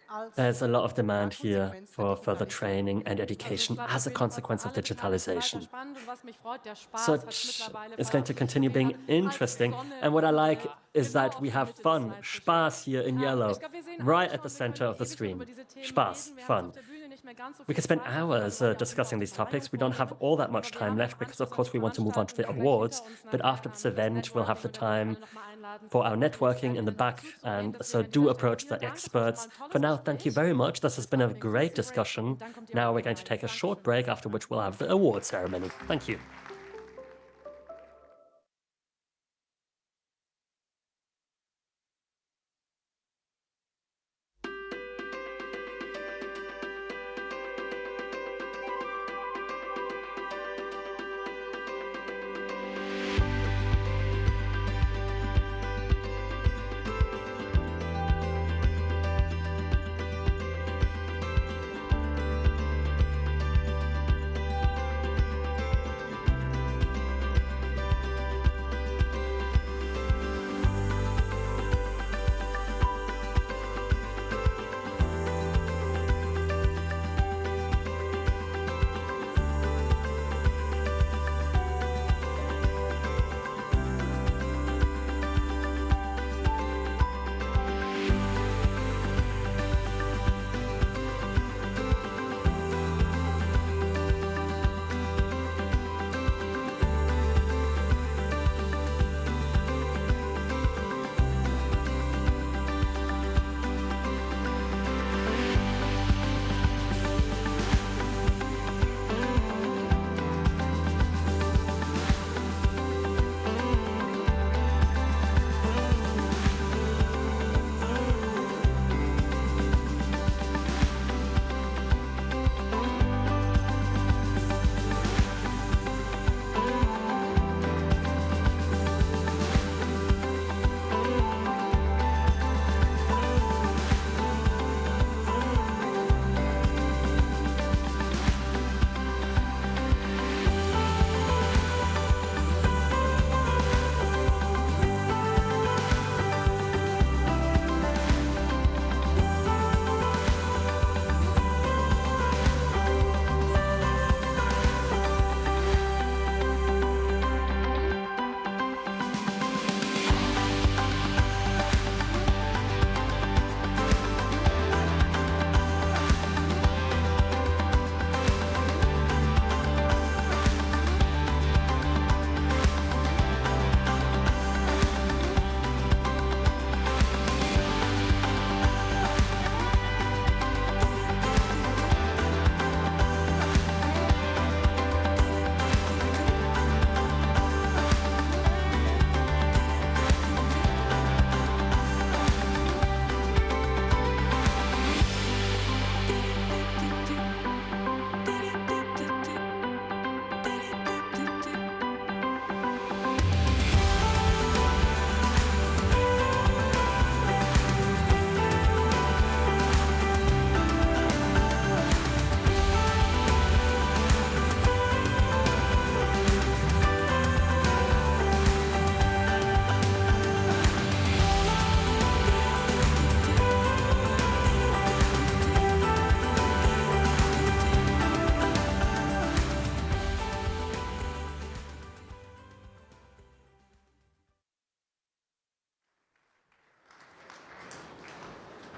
Speaker 6: als
Speaker 2: There's a lot of demand here
Speaker 6: Konsequenz der
Speaker 2: for further
Speaker 6: Digitalisierung.
Speaker 2: training and
Speaker 1: Also es
Speaker 2: education
Speaker 1: bleibt
Speaker 2: as
Speaker 1: auf
Speaker 2: a
Speaker 1: jeden Fall für
Speaker 2: consequence of
Speaker 1: alle Beteiligten weiter
Speaker 2: digitalization.
Speaker 1: spannend und was mich freut, der Spaß
Speaker 2: So
Speaker 1: hat mittlerweile,
Speaker 2: it's
Speaker 1: falls
Speaker 2: going
Speaker 1: man
Speaker 2: to
Speaker 1: es nicht
Speaker 2: continue
Speaker 1: gesehen
Speaker 2: being
Speaker 1: hat, als
Speaker 2: interesting.
Speaker 1: Sonne
Speaker 2: And what I
Speaker 1: im
Speaker 2: like
Speaker 1: Bild
Speaker 2: is
Speaker 1: genau
Speaker 2: that
Speaker 1: auf
Speaker 2: we
Speaker 1: der
Speaker 2: have
Speaker 1: Mitte des
Speaker 2: fun,
Speaker 1: Slides zu stehen.
Speaker 2: Spaß here in yellow,
Speaker 1: Ich glaube, wir sehen
Speaker 2: right
Speaker 1: auch
Speaker 2: at the
Speaker 1: schon, wir
Speaker 2: center
Speaker 1: könnten
Speaker 2: of the
Speaker 1: ewig noch über
Speaker 2: screen.
Speaker 1: diese Themen
Speaker 2: Spaß,
Speaker 1: reden. Wir haben es
Speaker 2: fun.
Speaker 1: auf der Bühne nicht mehr ganz so
Speaker 2: We
Speaker 1: viel
Speaker 2: could spend
Speaker 1: Zeit, wir
Speaker 2: hours
Speaker 1: wollen ja auch
Speaker 2: discussing
Speaker 1: nicht
Speaker 2: these
Speaker 1: verlangen
Speaker 2: topics. We don't have
Speaker 1: vornehmen,
Speaker 2: all that much
Speaker 1: aber wir
Speaker 2: time
Speaker 1: haben
Speaker 2: left
Speaker 1: im
Speaker 2: because, of
Speaker 1: Anschluss an
Speaker 2: course,
Speaker 1: die
Speaker 2: we want to move on to the
Speaker 1: Veranstaltung gleich
Speaker 2: awards.
Speaker 1: hinter uns
Speaker 2: But
Speaker 1: nachher
Speaker 2: after this
Speaker 1: das
Speaker 2: event, we'll have the
Speaker 1: Networking, da würde ich
Speaker 2: time
Speaker 1: alle noch mal einladen.
Speaker 2: for our
Speaker 1: Da würde ich
Speaker 2: networking
Speaker 1: sehr
Speaker 2: in the
Speaker 1: gerne
Speaker 2: back.
Speaker 1: dazuzugehen.
Speaker 2: And so
Speaker 1: Deswegen an
Speaker 2: do
Speaker 1: dieser Stelle
Speaker 2: approach the
Speaker 1: vielen Dank. Das war schon
Speaker 2: experts.
Speaker 1: mal ein
Speaker 2: For
Speaker 1: tolles
Speaker 2: now, thank you
Speaker 1: Gespräch.
Speaker 2: very much. This has
Speaker 1: Das
Speaker 2: been a
Speaker 1: war's mit dem
Speaker 2: great
Speaker 1: Coffee Break
Speaker 2: discussion.
Speaker 1: und dann kommt die
Speaker 2: Now we're going to
Speaker 1: Awardverleihung.
Speaker 2: take a short
Speaker 1: Dankeschön.
Speaker 2: break, after which we'll have the award ceremony. Thank you.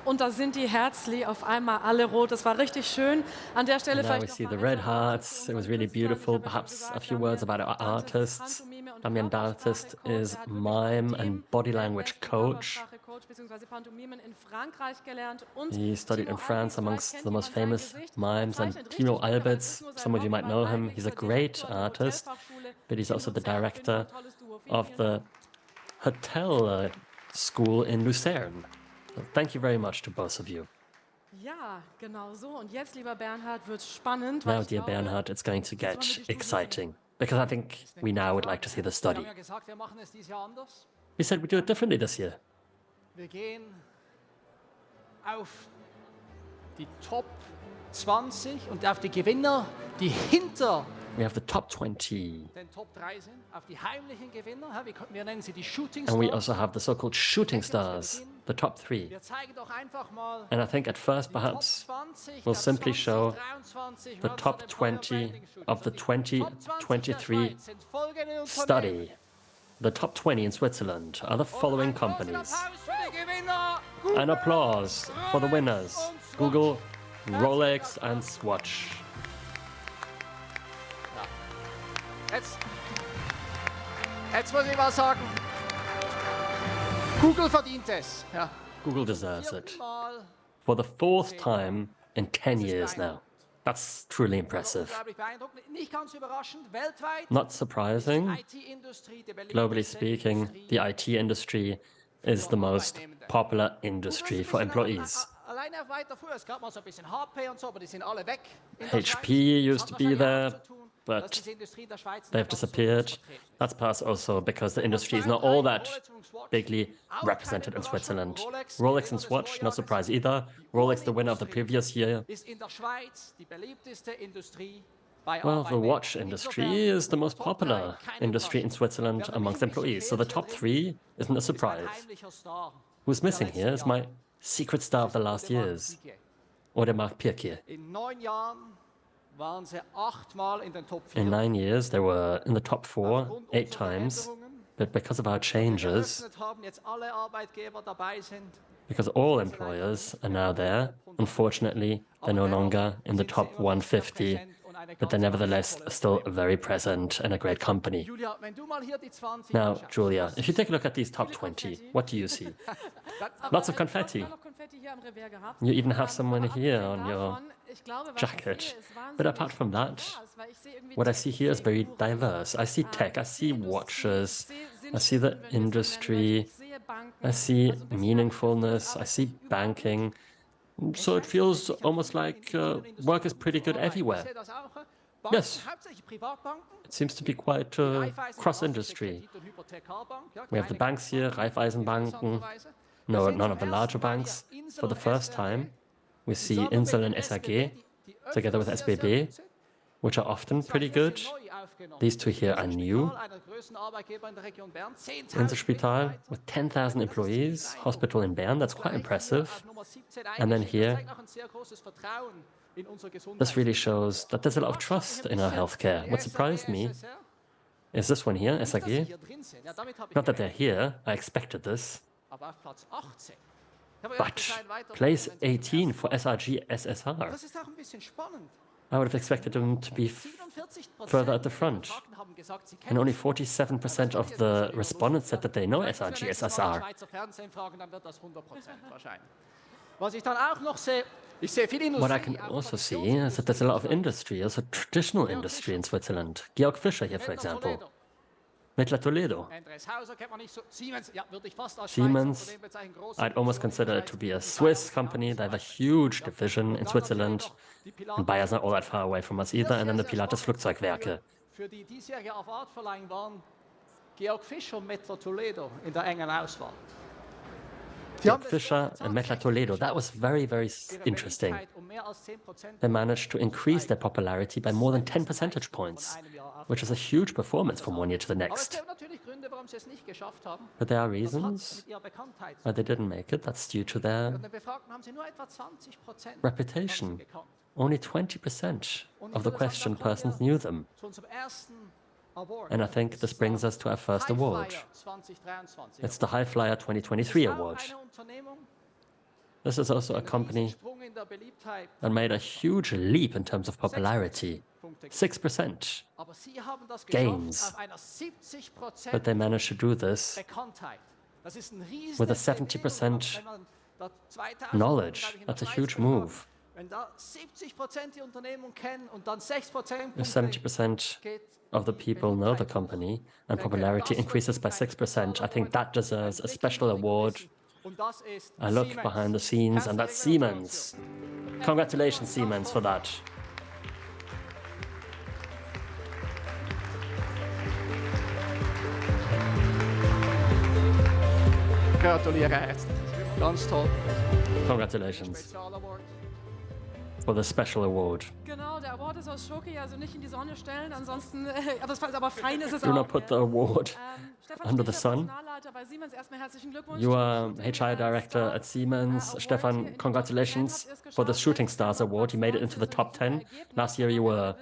Speaker 1: Und da sind die Herzli auf einmal alle rot. Das war richtig schön. An der Stelle
Speaker 2: Now we
Speaker 1: vielleicht
Speaker 2: see
Speaker 1: noch
Speaker 2: the
Speaker 1: mal
Speaker 2: red
Speaker 1: ein, zwei Worte
Speaker 2: hearts.
Speaker 1: zu
Speaker 2: It was
Speaker 1: unseren
Speaker 2: really
Speaker 1: Künstlern. Ich
Speaker 2: beautiful.
Speaker 1: habe ja schon
Speaker 2: Perhaps a
Speaker 1: gesagt,
Speaker 2: few words about our
Speaker 1: Dantes ist
Speaker 2: artists.
Speaker 1: Pantomime und
Speaker 2: Damian D'Artist
Speaker 1: Körpersprache-Coach.
Speaker 2: is
Speaker 1: Er hat wirklich
Speaker 2: mime
Speaker 1: bei dem
Speaker 2: and body language
Speaker 1: weltbesten
Speaker 2: coach.
Speaker 1: Körpersprache-Coach bzw. Pantomimen in Frankreich gelernt. Und
Speaker 2: He studied in
Speaker 1: Timo
Speaker 2: France
Speaker 1: Albitz, vielleicht
Speaker 2: amongst
Speaker 1: kennt
Speaker 2: the most
Speaker 1: jemand sein
Speaker 2: famous
Speaker 1: Gesicht,
Speaker 2: mimes, and
Speaker 1: zeichnet
Speaker 2: Timo
Speaker 1: richtig gut, aber das ist
Speaker 2: Albitz,
Speaker 1: nur sein
Speaker 2: some of you
Speaker 1: Hobby,
Speaker 2: might
Speaker 1: weil
Speaker 2: know him,
Speaker 1: eigentlich
Speaker 2: he's a
Speaker 1: ist er
Speaker 2: great
Speaker 1: Direktor der
Speaker 2: artist,
Speaker 1: Hotelfachschule
Speaker 2: but he's
Speaker 1: in
Speaker 2: also the
Speaker 1: Luzern. Auf jeden Fall
Speaker 2: director
Speaker 1: ein tolles Duo. Vielen,
Speaker 2: of
Speaker 1: vielen
Speaker 2: the
Speaker 1: Dank.
Speaker 2: hotel school in Lucerne. So thank you very much to both of you.
Speaker 1: Ja, genau so. Und jetzt, lieber Bernhard, wird spannend, weil
Speaker 2: Now,
Speaker 1: ich
Speaker 2: dear
Speaker 1: glaube,
Speaker 2: Bernhard, it's going to
Speaker 1: jetzt wollen wir
Speaker 2: get
Speaker 1: die Studie
Speaker 2: exciting, because I think we now would like to see the
Speaker 7: Wir
Speaker 2: study.
Speaker 7: haben ja gesagt, wir machen es dieses Jahr anders.
Speaker 2: We said we'd do it differently this year.
Speaker 7: Wir gehen auf die Top 20 und auf die Gewinner, die hinter
Speaker 2: We have the top 20,
Speaker 7: den Top 3 sind, auf die heimlichen Gewinner. Wir nennen sie die Shooting
Speaker 2: and we
Speaker 7: Stars.
Speaker 2: also have the so-called shooting stars, the top 3.
Speaker 7: Wir zeigen doch einfach mal
Speaker 2: And I think at first,
Speaker 7: die Top
Speaker 2: perhaps,
Speaker 7: 20
Speaker 2: we'll
Speaker 7: der
Speaker 2: simply show
Speaker 7: 2023
Speaker 2: the
Speaker 7: Randstad
Speaker 2: top
Speaker 7: Employer
Speaker 2: 20
Speaker 7: Branding Studie.
Speaker 2: of the
Speaker 7: Also die Top 20 der
Speaker 2: 2023
Speaker 7: Schweiz sind folgende Unternehmen.
Speaker 2: study. The top 20 in Switzerland are the following
Speaker 7: Einen großen
Speaker 2: companies.
Speaker 7: Applaus für die Gewinner.
Speaker 2: An applause for the winners: Google, Rolex, and Swatch.
Speaker 7: Jetzt muss ich was sagen. Google verdient es. Ja.
Speaker 2: Google deserves it.
Speaker 7: Mal
Speaker 2: For the fourth time in 10 years now. That's truly impressive.
Speaker 7: unglaublich beeindruckend. Nicht ganz überraschend, weltweit
Speaker 2: Not
Speaker 7: ist
Speaker 2: surprising,
Speaker 7: die IT-Industrie die
Speaker 2: globally
Speaker 7: beliebteste
Speaker 2: speaking,
Speaker 7: Industrie
Speaker 2: the IT industry is the most popular industry for employees.
Speaker 7: Alleine weiter früher, es gab mal so ein bisschen HP und so, aber die sind alle weg. In der
Speaker 2: HP
Speaker 7: Schweiz.
Speaker 2: used
Speaker 7: Das
Speaker 2: to
Speaker 7: hat
Speaker 2: be
Speaker 7: wahrscheinlich auch
Speaker 2: there,
Speaker 7: zu tun,
Speaker 2: but
Speaker 7: dass diese Industrie in der Schweiz nicht
Speaker 2: they've
Speaker 7: ganz so
Speaker 2: disappeared.
Speaker 7: vertreten ist.
Speaker 2: That's perhaps also because the industry is not all that bigly represented in Switzerland. Rolex and Swatch, no surprise either. Rolex, the winner of the previous year.
Speaker 7: Ist in der Schweiz die beliebteste Industrie bei
Speaker 2: Well, the
Speaker 7: Arbeitnehmern.
Speaker 2: watch industry is the most
Speaker 7: Top
Speaker 2: popular
Speaker 7: 3, keine
Speaker 2: industry in
Speaker 7: Überraschung.
Speaker 2: Switzerland
Speaker 7: Wer
Speaker 2: amongst
Speaker 7: nämlich
Speaker 2: employees. So the top
Speaker 7: drin
Speaker 2: 3 isn't a
Speaker 7: ist ein
Speaker 2: surprise.
Speaker 7: heimlicher Star
Speaker 2: Who's
Speaker 7: der
Speaker 2: missing
Speaker 7: letzten
Speaker 2: here is my
Speaker 7: Jahre.
Speaker 2: secret star of the last
Speaker 7: Audemars
Speaker 2: years,
Speaker 7: Piguet.
Speaker 2: Audemars Piguet.
Speaker 7: In 9 Jahren waren sie 8-mal in den Top 4.
Speaker 2: In 9 years, they were in the top 4
Speaker 7: Aufgrund
Speaker 2: 8
Speaker 7: unserer
Speaker 2: times,
Speaker 7: Veränderungen,
Speaker 2: but because of our
Speaker 7: die wir
Speaker 2: changes,
Speaker 7: geöffnet haben, jetzt alle Arbeitgeber dabei sind,
Speaker 2: because all employers are now there, unfortunately, they're no longer in the top 150, but they're nevertheless still very present and a great company.
Speaker 7: Julia, wenn du mal hier die 20
Speaker 2: Now,
Speaker 7: anschaust,
Speaker 2: Julia, if you take a look at these top 20, what do you see? Lots of confetti.
Speaker 1: noch Konfetti hier am Revers gehabt.
Speaker 2: You even have some money here
Speaker 1: Abgesehen
Speaker 2: on your
Speaker 1: davon, ich glaube, was ich
Speaker 2: jacket.
Speaker 1: sehe, ist wahnsinnig
Speaker 2: But apart from that,
Speaker 1: divers, weil ich sehe irgendwie
Speaker 2: what I
Speaker 1: Tech,
Speaker 2: see
Speaker 1: ich
Speaker 2: here is
Speaker 1: sehe
Speaker 2: very
Speaker 1: Uhren,
Speaker 2: diverse. I see tech, I
Speaker 1: ich
Speaker 2: see
Speaker 1: sehe Industrie,
Speaker 2: watches,
Speaker 1: ich sehe
Speaker 2: I see the
Speaker 1: Sinnstiftung, wenn wir es so nennen möchten,
Speaker 2: industry,
Speaker 1: ich sehe Banken,
Speaker 2: I see
Speaker 1: also bisher
Speaker 2: meaningfulness, I
Speaker 1: arbeite
Speaker 2: see
Speaker 1: ich überall.
Speaker 2: banking. So it feels almost like work is pretty good everywhere.
Speaker 7: Ich sehe das auch.
Speaker 2: Yes.
Speaker 7: Hauptsächlich Privatbanken.
Speaker 2: It seems to be quite cross-industry. We have the banks here, Raiffeisenbanken. No, none of the larger banks. For the first time, we see Insel and SAG together with SBB, which are often pretty good. These two here are new. Inselspital with 10,000 employees, hospital in Bern, that's quite impressive. And then here, this really shows that there's a lot of trust in our healthcare. What surprised me is this one here, SAG. Not that they're here, I expected this, but place 18 for SRG SSR.
Speaker 7: Das ist auch ein bisschen spannend.
Speaker 2: I would have expected them to be further at the front. And only 47% of the respondents said that they know SRG SSR.
Speaker 7: Schweizer Fernsehen fragen, dann wird das 100% wahrscheinlich. Was ich dann auch noch sehe, ich sehe viel
Speaker 2: What I
Speaker 7: Industrie.
Speaker 2: can
Speaker 7: auch
Speaker 2: also see
Speaker 7: Produktionsindustrie.
Speaker 2: is that there's a lot of industry, also traditional industry in Switzerland. Georg Fischer here, for example. Mittler Toledo.
Speaker 7: Andres Hauser kennt man nicht so. Siemens, ja, würde ich fast als
Speaker 2: Siemens,
Speaker 7: Schweizer Unternehmen bezeichnen. Große
Speaker 2: I'd almost consider it to be a Swiss company. They have a huge division in Switzerland. And Bayer's not all that far away from us either. And then the Pilatus Flugzeugwerke.
Speaker 7: Für die diesjährige Awardverleihung waren Georg Fischer und Mittler Toledo in der engen Auswahl.
Speaker 2: Georg Fischer and Mittler Toledo. That was very, very interesting. They managed to increase their popularity by more than 10 percentage points, which is a huge performance from one year to the
Speaker 7: Aber es
Speaker 2: next.
Speaker 7: gibt natürlich Gründe, warum sie es nicht geschafft haben.
Speaker 2: But there are
Speaker 7: Das hat
Speaker 2: reasons
Speaker 7: mit ihrer Bekanntheit.
Speaker 2: why they didn't make it. That's due to their
Speaker 7: Von den Befragten haben sie nur etwa 20%
Speaker 2: reputation.
Speaker 7: gekannt.
Speaker 2: Only 20% of the questioned persons knew them.
Speaker 7: Zu unserem ersten Award.
Speaker 2: And I think this brings us to our first award.
Speaker 7: Highflyer 2023.
Speaker 2: It's the High Flyer 2023
Speaker 7: Auch
Speaker 2: award.
Speaker 7: eine Unternehmung,
Speaker 2: This is also a company
Speaker 7: Sprung in der Beliebtheit.
Speaker 2: that made a huge leap in terms of popularity. 6%.
Speaker 7: Aber sie haben das
Speaker 2: Gains.
Speaker 7: geschafft auf einer 70%
Speaker 2: But they managed to do this
Speaker 7: Bekanntheit. Das ist ein riesen
Speaker 2: with a 70% knowledge. That's a huge move.
Speaker 7: Wenn da 70% die Unternehmung kennen und dann 6%
Speaker 2: If 70% of the people know the company and popularity increases by 6%, I think that deserves a special award. I look behind the scenes, and that's Siemens. Congratulations, Siemens, for that.
Speaker 7: Gratuliere herzlich. Ganz toll.
Speaker 2: Congratulations
Speaker 7: Spezialaward.
Speaker 2: for the special award.
Speaker 1: Genau, der Award ist aus Schoki, also nicht in die Sonne stellen, ansonsten, aber fein ist es
Speaker 2: Do
Speaker 1: auch.
Speaker 2: not put the award
Speaker 1: Stefan
Speaker 2: under the
Speaker 1: Stichter,
Speaker 2: sun.
Speaker 1: Personalleiter bei Siemens, erstmal herzlichen Glückwunsch.
Speaker 2: You are HR director at Siemens. Stefan, congratulations for the Shooting Stars Award. You made it into the top 10. Last year you were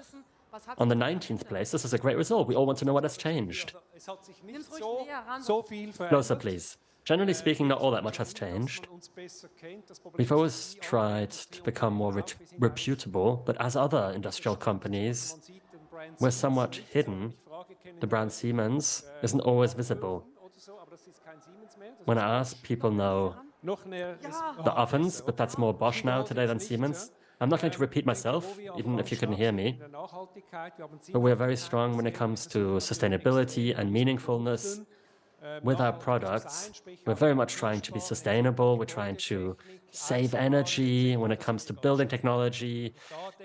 Speaker 2: on the 19th place. This is a great result. We all want to know what has changed.
Speaker 5: Es hat sich nicht
Speaker 1: Nimm's ruhig näher ran.
Speaker 5: so viel
Speaker 2: Closer,
Speaker 5: verändert.
Speaker 2: please. Generally speaking, not all that much has changed. We've always tried to become more reputable, but as other industrial companies, we're somewhat hidden. The brand Siemens isn't always visible. When I ask, people know the ovens, but that's more Bosch now today than Siemens. I'm not going to repeat myself, even if you couldn't hear me, but we're very strong when it comes to sustainability and meaningfulness. With our products, we're very much trying to be sustainable. We're trying to save energy when it comes to building technology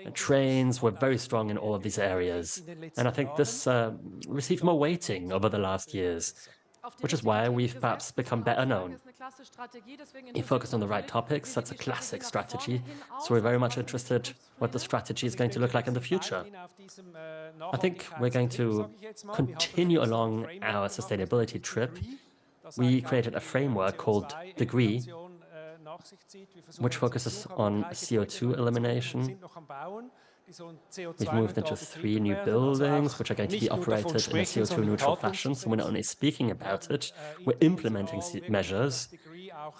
Speaker 2: and trains. We're very strong in all of these areas. And I think this received more weighting over the last years, which is why we've perhaps become better known. You focus on the right topics, that's a classic strategy. So we're very much interested what the strategy is going to look like in the future. I think we're going to continue along our sustainability trip. We created a framework called Degree, which focuses on CO2 elimination. We've moved into 3 new buildings, which are going to be operated in a CO2-neutral fashion. So we're not only speaking about it, we're implementing measures.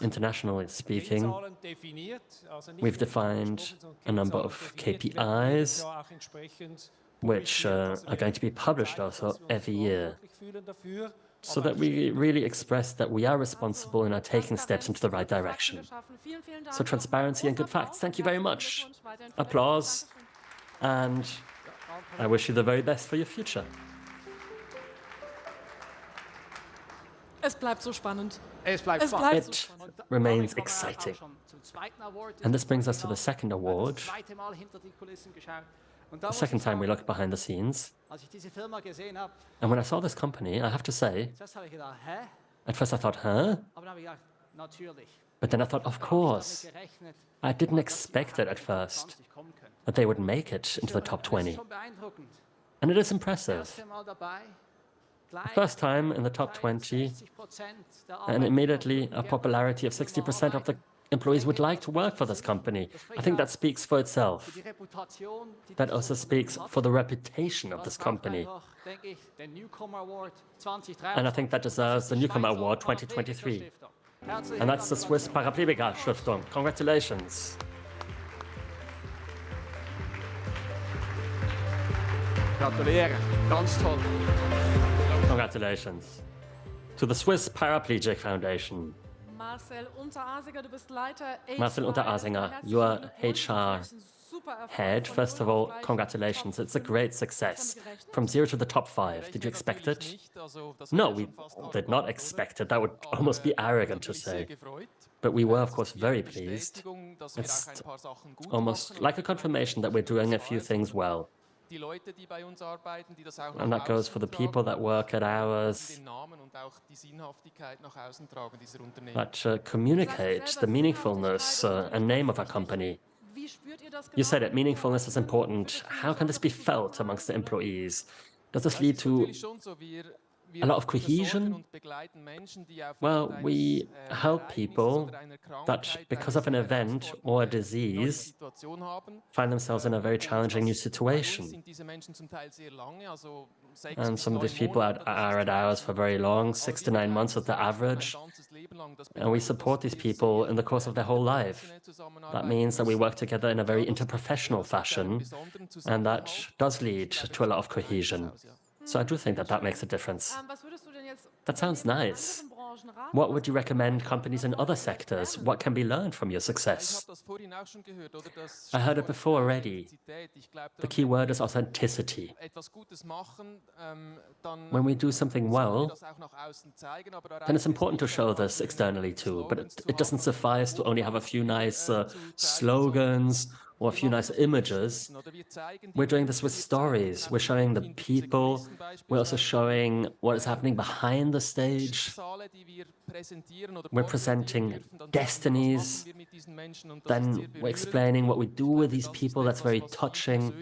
Speaker 2: Internationally speaking, we've defined a number of KPIs, which are going to be published also every year, so that we really express that we are responsible and are taking steps into the right direction. So transparency and good facts. Thank you very much. Applause. And I wish you the very best for your future.
Speaker 1: Es bleibt so spannend.
Speaker 7: Es bleibt
Speaker 1: Es
Speaker 7: spannend.
Speaker 1: bleibt so
Speaker 2: It
Speaker 1: spannend.
Speaker 2: remains exciting. And this brings us to the second award. The second time we looked behind the scenes.
Speaker 7: Als ich diese Firma gesehen habe,
Speaker 2: And when I saw this company, I have to say,
Speaker 7: zuerst habe ich gedacht, hä?
Speaker 2: at first I thought, huh?
Speaker 7: Aber dann habe ich gedacht, natürlich.
Speaker 2: But then I thought, of
Speaker 7: Damit
Speaker 2: course.
Speaker 7: gerechnet,
Speaker 2: I didn't expect it at first,
Speaker 7: 20 kommen können.
Speaker 2: that they would make it into the top
Speaker 7: Das ist
Speaker 2: 20.
Speaker 7: schon beeindruckend.
Speaker 2: And it is impressive.
Speaker 7: Erste Mal dabei. Gleich
Speaker 2: First time in the top 20,
Speaker 7: 60% der
Speaker 2: and
Speaker 7: Arbeiter
Speaker 2: immediately
Speaker 7: wollten
Speaker 2: a
Speaker 7: gerne
Speaker 2: popularity of
Speaker 7: bei der Firma
Speaker 2: 60% of the employees would like to work for this company. I think that speaks for itself.
Speaker 7: Für die Reputation, die
Speaker 2: That
Speaker 7: dieses
Speaker 2: also
Speaker 7: Unternehmen
Speaker 2: speaks
Speaker 7: hat.
Speaker 2: for the reputation of
Speaker 7: Das
Speaker 2: this
Speaker 7: braucht
Speaker 2: company.
Speaker 7: einfach, denke ich, den Newcomer Award 2023.
Speaker 2: And I think that deserves the Newcomer Award 2023. And that's the Swiss Paraplegiker Stiftung. Congratulations.
Speaker 7: Gratuliere, ganz toll.
Speaker 2: Congratulations to the Swiss Paraplegic Foundation.
Speaker 1: Marcel Unterasinger, du bist Leiter HR.
Speaker 2: Marcel Unterasinger,
Speaker 1: Herzlichen
Speaker 2: you are
Speaker 1: Glückwunsch.
Speaker 2: HR
Speaker 1: Das ist ein super Erfolg.
Speaker 2: head.
Speaker 1: Von
Speaker 2: First of
Speaker 1: null
Speaker 2: all,
Speaker 1: auf gleich
Speaker 2: congratulations.
Speaker 1: Top
Speaker 2: It's a great success.
Speaker 1: Schon gerechnet?
Speaker 2: From 0 to the top 5. Did you expect it? No, we did not expect it. That would almost be arrogant to say. But we were, of course, very pleased. It's almost like a confirmation that we're doing a few things well. And that goes for the people that work at ours, that communicate the meaningfulness and name of our company.
Speaker 1: Wie spürt ihr das
Speaker 2: You
Speaker 1: genau?
Speaker 2: said it, meaningfulness is important. How can this be felt amongst the employees? Does this lead to a lot of cohesion. Well, we help people that, because of an event or a disease, find themselves in a very challenging new situation. And some of these people are at ours for very long, 6 to 9 months is the average. And we support these people in the course of their whole life. That means that we work together in a very interprofessional fashion, and that does lead to a lot of cohesion. So I do think that that makes a difference. That sounds nice. What would you recommend companies in other sectors? What can be learned from your success? I heard it before already. The key word is authenticity. When we do something well, then it's important to show this externally too. But it doesn't suffice to only have a few nice slogans or a few nice images. We're doing this with stories. We're showing the people. We're also showing what is happening behind the stage. We're presenting destinies. Then we're explaining what we do with these people. That's very touching.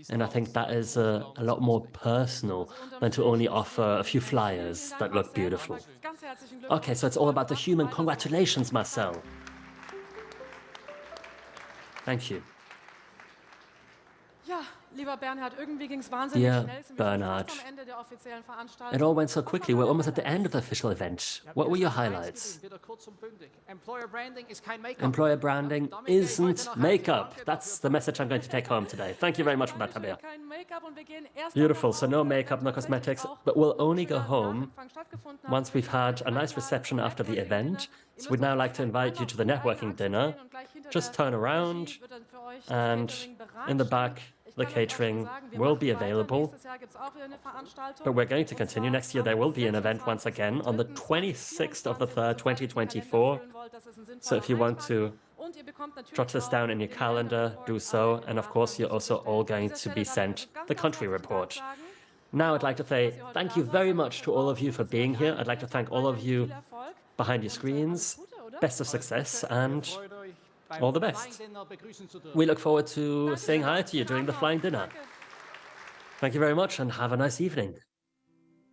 Speaker 2: And I think that is a lot more personal than to only offer a few flyers that look beautiful. Okay, so it's all about the human. Congratulations, Marcel. Thank you.
Speaker 1: Ja, lieber Bernhard, irgendwie ging es wahnsinnig
Speaker 2: Dear
Speaker 1: schnell. Sind wir schon
Speaker 2: Bernhard,
Speaker 1: fast am Ende der offiziellen Veranstaltung.
Speaker 2: it all went so quickly. We're almost at the end of the official event. What were your highlights?
Speaker 7: Wieder kurz und bündig. Employer Branding ist kein Make-up.
Speaker 2: Employer branding isn't makeup. That's the message I'm going to take home today. Thank you very much for that, Tabea.
Speaker 1: Kein Make-up und wir gehen erst
Speaker 2: Beautiful.
Speaker 1: danach
Speaker 2: So no
Speaker 1: raus,
Speaker 2: makeup, no
Speaker 1: tatsächlich
Speaker 2: cosmetics,
Speaker 1: auch
Speaker 2: but we'll only
Speaker 1: schöner
Speaker 2: go home
Speaker 1: Nachempfang stattgefunden hat.
Speaker 2: once we've had a nice reception after the event. So we'd now like to invite you to the networking dinner. Just turn around, and in the back, the catering will be available. But we're going to continue. Next year, there will be an event once again on the 26th of the 3rd, 2024. So if you want to jot this down in your calendar, do so. And of course, you're also all going to be sent the country report. Now, I'd like to say thank you very much to all of you for being here. I'd like to thank all of you behind your screens. Best of success and all the best. We look forward to saying hi to you during the flying dinner. Thank you very much and have a nice evening.